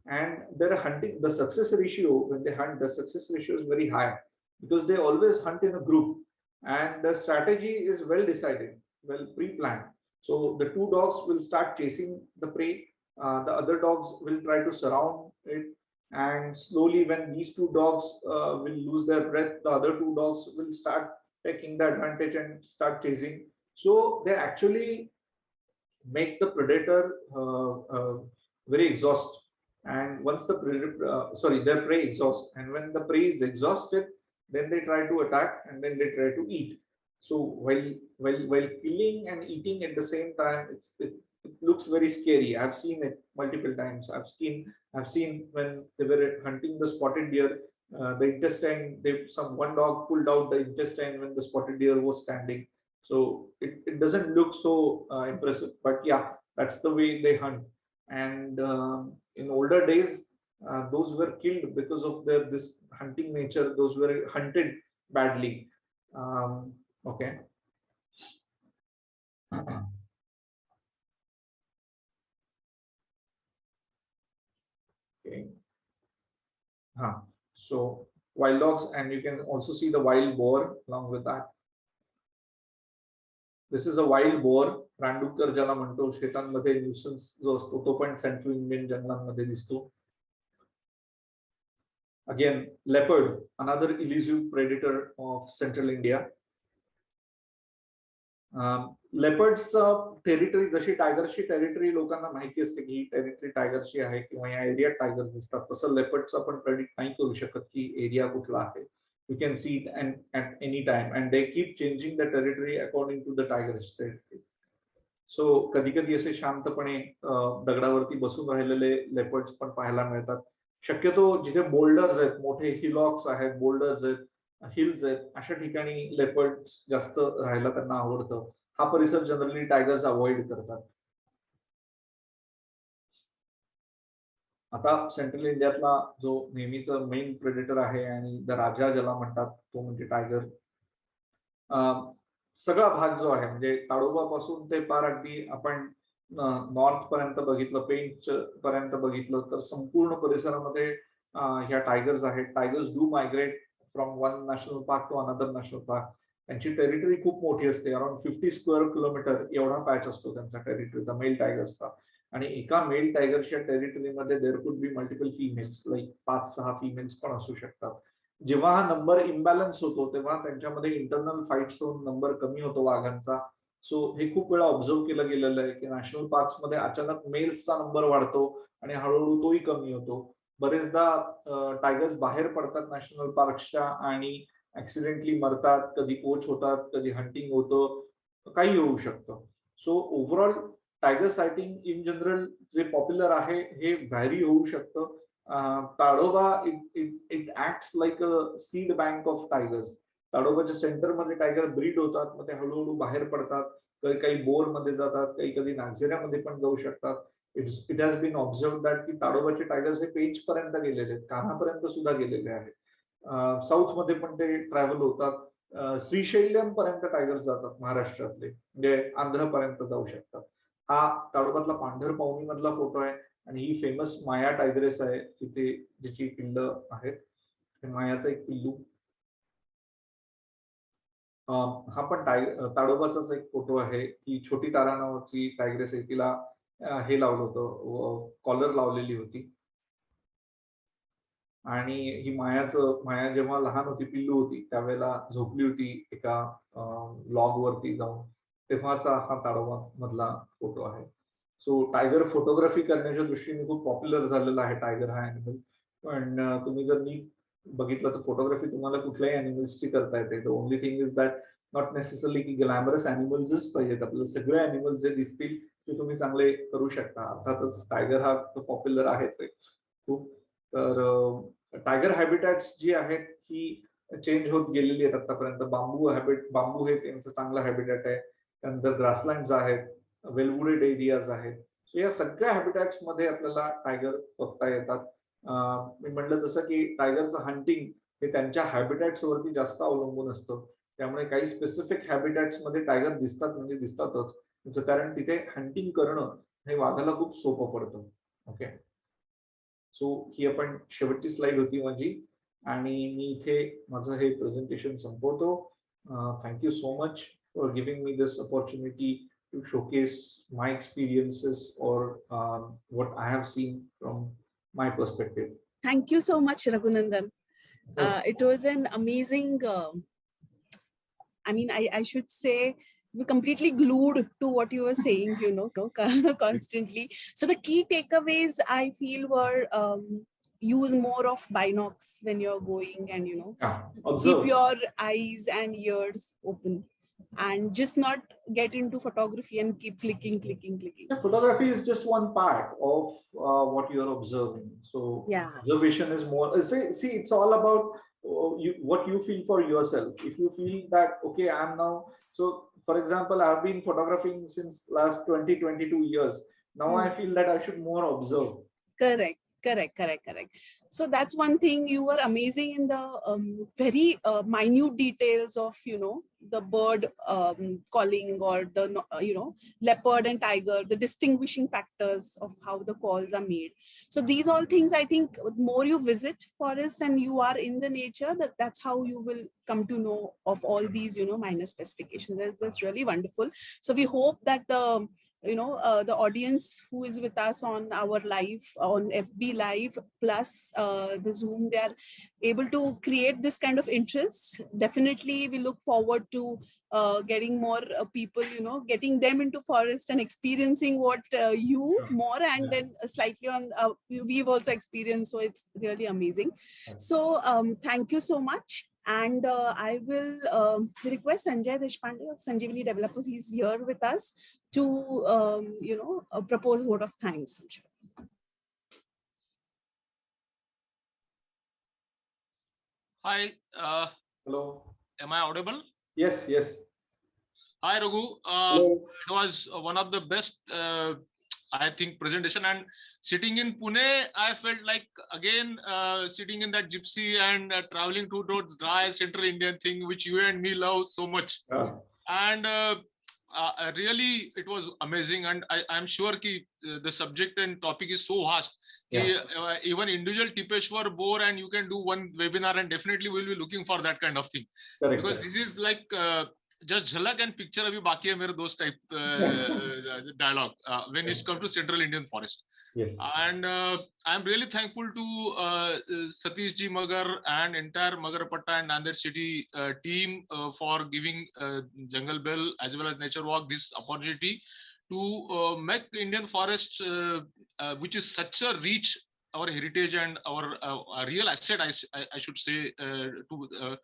And their hunting, the success ratio, when they hunt, the success ratio is very high because they always hunt in a group and the strategy is well decided, well pre-planned. So the two dogs will start chasing the prey, the other dogs will try to surround it, and slowly when these two dogs will lose their breath, the other two dogs will start taking the advantage and start chasing. So they actually make the predator very exhaust, and once the their prey exhaust, and when the prey is exhausted, then they try to attack and then they try to eat. So while killing and eating at the same time, it looks very scary. I've seen it multiple times. I've seen when they were hunting the spotted deer, the intestine, one dog pulled out the intestine when the spotted deer was standing. So it doesn't look so impressive, but yeah, that's the way they hunt. And in older days, those were killed because of this hunting nature. Those were hunted badly. Okay. Okay. So wild dogs, and you can also see the wild boar along with that. This is a wild boar, रानडुक्कर ज्याला म्हणतो, शेतांमध्ये nuisance जो असतो तो पण central Indian जंगलांमध्ये दिसतो. Again leopard, another elusive predator of central India. लेपर्डचं टेरिटरी, जशी टायगरची टेरिटरी लोकांना माहिती असते की ही टेरिटरी टायगरची आहे किंवा या एरियात टायगर्स दिसतात, तसं लेपर्डचं आपण प्रेडिक्ट नाही करू शकत की एरिया कुठला आहे. You can see it at any time, and they keep changing the territory according to the tiger's territory. So कधी कधी असे शांतपणे दगडावरती बसून राहिलेले लेपर्ड्स पण पाहायला मिळतात. शक्यतो जिथे बोल्डर्स आहेत, मोठे हिलॉक्स आहेत, बोल्डर्स आहेत, हिल्स आहेत, अशा ठिकाणी लेपर्ड्स जास्त राहायला त्यांना आवडतं. हा परिसर जनरली टायगर्स अवॉइड करतात. आता सेंट्रल इंडियातला जो नेहमीचा मेन प्रेडेटर आहे आणि द राजा ज्याला म्हणतात तो म्हणजे टायगर. सगळा भाग जो आहे म्हणजे ताडोबापासून ते पार अगदी आपण नॉर्थ पर्यंत बघितलं, पेंच पर्यंत बघितलं तर संपूर्ण परिसरामध्ये ह्या टायगर्स आहेत. Tigers do migrate from one national park to another national park. त्यांची टेरिटरी खूप मोठी असते, अराउंड 50 स्क्वेअर किलोमीटर एवढा पॅच असतो त्यांचा टेरिटरीचा, मेल टायगर्सचा. आणि एका मेल टायगरच्या टेरिटरीमध्ये there could be multiple females, like 5-6 females पण असू शकतात. जेव्हा हा नंबर इम्बॅलन्स होतो तेव्हा त्यांच्यामध्ये इंटरनल फाईट्स होऊन नंबर कमी होतो वाघांचा. सो हे खूप वेळा ऑब्झर्व केलं गेलेलं आहे की नॅशनल पार्क्स मध्ये अचानक मेल्सचा नंबर वाढतो आणि हळूहळू तोही कमी होतो. बरेचदा टायगर्स बाहेर पडतात नॅशनल पार्कच्या आणि ऍक्सिडेंटली मरतात, कधी कोच होतात, कधी हंटिंग होतं, काही होऊ शकतं. So overall tiger sighting in general जे पॉप्युलर आहे हे व्हॅरी होऊ शकतं. Tadoba it acts like a seed bank of tigers. ताडोबाच्या सेंटरमध्ये टायगर ब्रीड होतात, मग ते हळूहळू बाहेर पडतात, काही बोर मध्ये जातात, काही कधी नागझेऱ्यामध्ये पण जाऊ शकतात. It has been observe that की ताडोबाचे टायगर्स हे पेंच पर्यंत गेलेले आहेत, कान्हापर्यंत सुद्धा गेलेले आहेत. साऊथ मध्ये पण ते ट्रॅव्हल होतात. श्रीशैल्यम पर्यंत टायगर्स जातात महाराष्ट्रातले, म्हणजे आंध्रपर्यंत जाऊ शकतात. हा ताडोबातला पांढर पावनी मधला फोटो आहे आणि ही फेमस माया टायग्रेस आहे तिथे जिची पिल्ल आहेत. मायाचा एक पिल्लू. हा पण ताडोबाचाच एक फोटो आहे की छोटी तारा नावाची टायग्रेस आहे, तिला हे लावलं होतं, कॉलर लावलेली होती. आणि ही माया जेव्हा लहान होती, पिल्लू होती, त्यावेळेला झोपली होती एका लॉग वरती जाऊन, तेव्हाचा हा ताडोबा मधला फोटो आहे. सो टायगर फोटोग्राफी करण्याच्या दृष्टीने खूप पॉप्युलर झालेला आहे टायगर हा अॅनिमल. पण तुम्ही जर नीट बघितलं तर फोटोग्राफी तुम्हाला कुठल्याही अॅनिमल्सची करता येते. The only thing is that not necessarily की ग्लॅमरस अॅनिमल्सच पाहिजेत आपल्याला. सगळे अॅनिमल्स जे दिसतील ते तुम्ही चांगले करू शकता. अर्थातच टायगर हा पॉप्युलर आहेच आहे खूप. तर टायगर हॅबिटॅट्स जी आहेत ही चेंज होत गेलेली आहेत आतापर्यंत. बांबू हे त्यांचं चांगलं हॅबिटॅट आहे. त्यानंतर ग्रासलँड्स आहेत, वेल वुडेड एरियाज आहेत. या सगळ्या हॅबिटॅट्स मध्ये आपल्याला टायगर बघता येतात. मी म्हटलं तसं की टायगरचं हंटिंग हे त्यांच्या हॅबिटॅट्स वरती जास्त अवलंबून असतं. त्यामुळे काही स्पेसिफिक हॅबिटॅट्स मध्ये टायगर दिसतात म्हणजे दिसतातच. त्याचं कारण तिथे हंटिंग करणं हे वाघाला खूप सोपं पडतं. ओके, सो ही आपण शेवटची स्लाइड होती माझी आणि मी इथे माझं हे प्रेझेंटेशन संपवतो. Thank you so much for giving me this opportunity to showcase my experiences or what I have seen from my perspective. Thank you so much, Raghunandan. Yes. It was an amazing, I mean, I should say, we completely glued to what you were saying, you know, constantly. So the key takeaways I feel were use more of binocs when you're going, and you know, Observe. keep your eyes and ears open, and just not get into photography and keep clicking. Yeah, photography is just one part of what you're observing. So Yeah, observation is more. See, it's all about what you feel for yourself. If you feel that okay, I'm now. So, for example, I've been photographing since last 22 years. Now I feel that I should more observe. correct. So that's one thing. You were amazing in the very minute details of, you know, the bird calling, or the you know, leopard and tiger, the distinguishing factors of how the calls are made. So these all things, I think, more you visit forests and you are in the nature, that's how you will come to know of all these, you know, minor specifications. That's really wonderful. So we hope that you know, the audience who is with us on our live, on FB live, plus the Zoom, they are able to create this kind of interest. Definitely we look forward to getting more people, you know, getting them into forest and experiencing what you more, and then slightly on we've also experienced, so it's really amazing. So thank you so much. And I will request Sanjay Deshpande of Sanjeevani Developers. He's here with us to you know, propose a vote of thanks. Hi. Hello. Am I audible? Yes. Hi, Raghu. It was one of the best, I think, presentation. And sitting in Pune, I felt like again sitting in that gypsy and traveling towards dry Central Indian thing, which you and me love so much. And really, it was amazing. And I'm sure the subject and topic is so vast. Even individual Tipeshwar bore, and you can do one webinar, and definitely we'll be looking for that kind of thing. Correct. Because this is like just jhalak and picture abhi baki hai mere those type dialogue when it's come to Central Indian forest. Yes. And I'm really thankful to Satish Ji Magar and entire Magarpatta and Nanded City team for giving Jungle Bell as well as Nature Walk this opportunity to make Indian forest, which is such a rich, our heritage and our real asset, I should say, to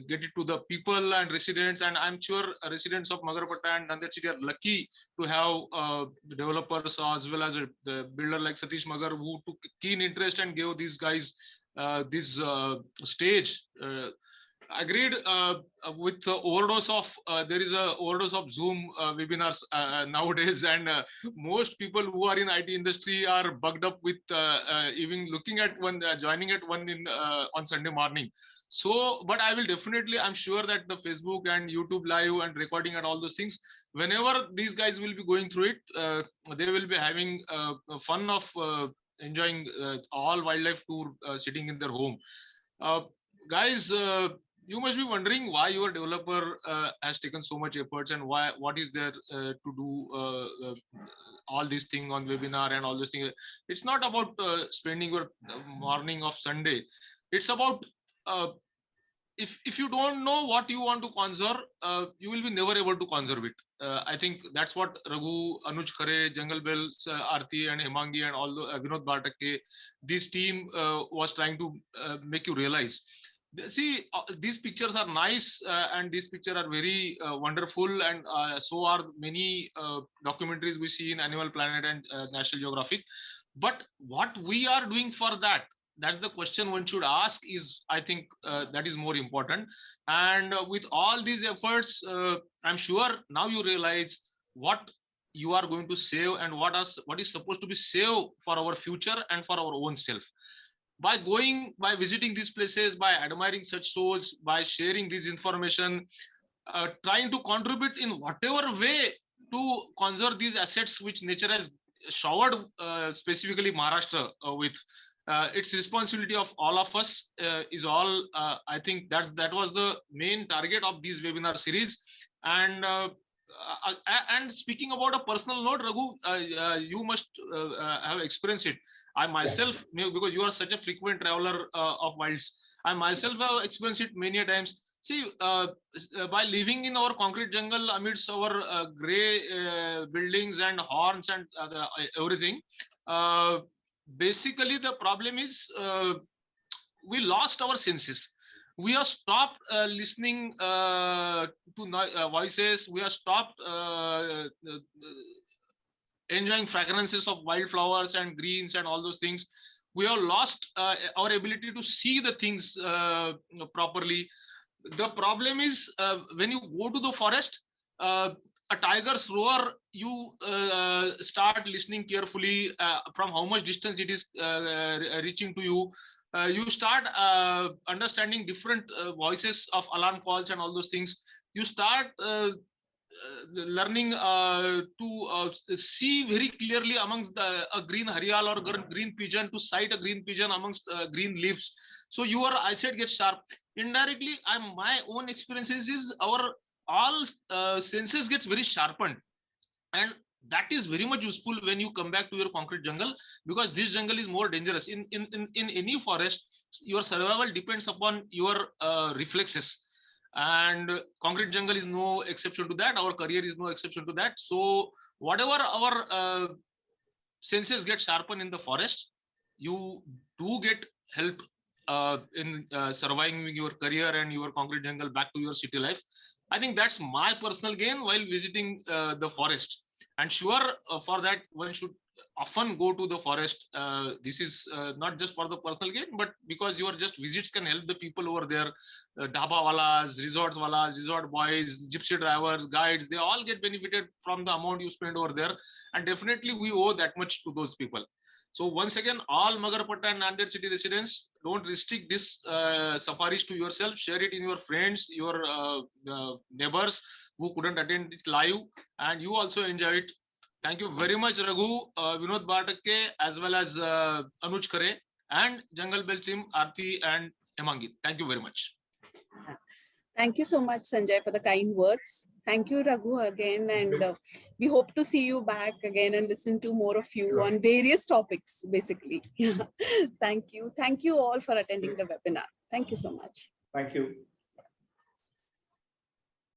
get it to the people and residents. And I'm sure residents of Magarpatta and Nanded City are lucky to have developers as well as the builder like Satish Magar, who took keen interest and gave these guys this stage. Agreed with the overdose of there is a overdose of Zoom webinars nowadays, and most people who are in IT industry are bugged up with even looking at one, joining at one in on Sunday morning. So, but I will definitely, I'm sure that the Facebook and YouTube live and recording and all those things, whenever these guys will be going through it, they will be having fun of enjoying all wildlife tour sitting in their home. Guys, you must be wondering why your developer has taken so much efforts, and what is there to do all these things on webinar and all these things. It's not about spending your morning of Sunday. It's about if you don't know what you want to conserve, you will be never able to conserve it. I think that's what Raghu, Anuj Khare, Jungle Bell, Aarti and Hemangi and all the Vinod Bhatake, this team was trying to make you realize. See, these pictures are nice and these pictures are very wonderful, and so are many documentaries we see in Animal Planet and National Geographic. But what we are doing for that, that's the question one should ask, is I think that is more important. And with all these efforts, I'm sure now you realize what you are going to save and what is supposed to be saved for our future and for our own self. By visiting these places, by admiring such souls, by sharing this information, trying to contribute in whatever way to conserve these assets which nature has showered specifically Maharashtra with. It's responsibility of all of us is all. I think that was the main target of this webinar series. And speaking about a personal note, Raghu, you must have experienced it. I myself, because you are such a frequent traveler of wilds, I myself have experienced it many a times. See, by living in our concrete jungle amidst our grey buildings and horns and everything, basically the problem is we lost our senses. We have stopped listening to voices. We have stopped enjoying fragrances of wildflowers and greens and all those things. We have lost our ability to see the things properly. The problem is when you go to the forest, a tiger's roar, you start listening carefully from how much distance it is reaching to you. You start understanding different voices of alarm calls and all those things. You start learning to see very clearly amongst a green harial or green pigeon, to sight a green pigeon amongst green leaves. So your eyesight gets sharp. Indirectly, my own experiences is our all senses gets very sharpened, and that is very much useful when you come back to your concrete jungle, because this jungle is more dangerous. In any forest, your survival depends upon your reflexes, and concrete jungle is no exception to that. Our career is no exception to that. So whatever our senses get sharpened in the forest, you do get help in surviving your career and your concrete jungle back to your city life. I think that's my personal gain while visiting the forest. And sure, for that one should often go to the forest. This is not just for the personal gain, but because your just visits can help the people over there. Dhaba walas, resort boys, gypsy drivers, guides, they all get benefited from the amount you spend over there. And definitely we owe that much to those people. So once again, all Magarpatta and Nanded city residents, don't restrict this safaris to yourself. Share it in your friends, your neighbors who couldn't attend it live, and you also enjoy it. Thank you very much, Raghu, Vinod Bhatakke, as well as Anuj Khare, and Jungle Bell team, Aarti and Hemangit. Thank you very much. Thank you so much, Sanjay, for the kind words. Thank you, Raghu, again. And we hope to see you back again and listen to more of you on various topics, basically. Thank you. Thank you all for attending the webinar. Thank you so much. Thank you.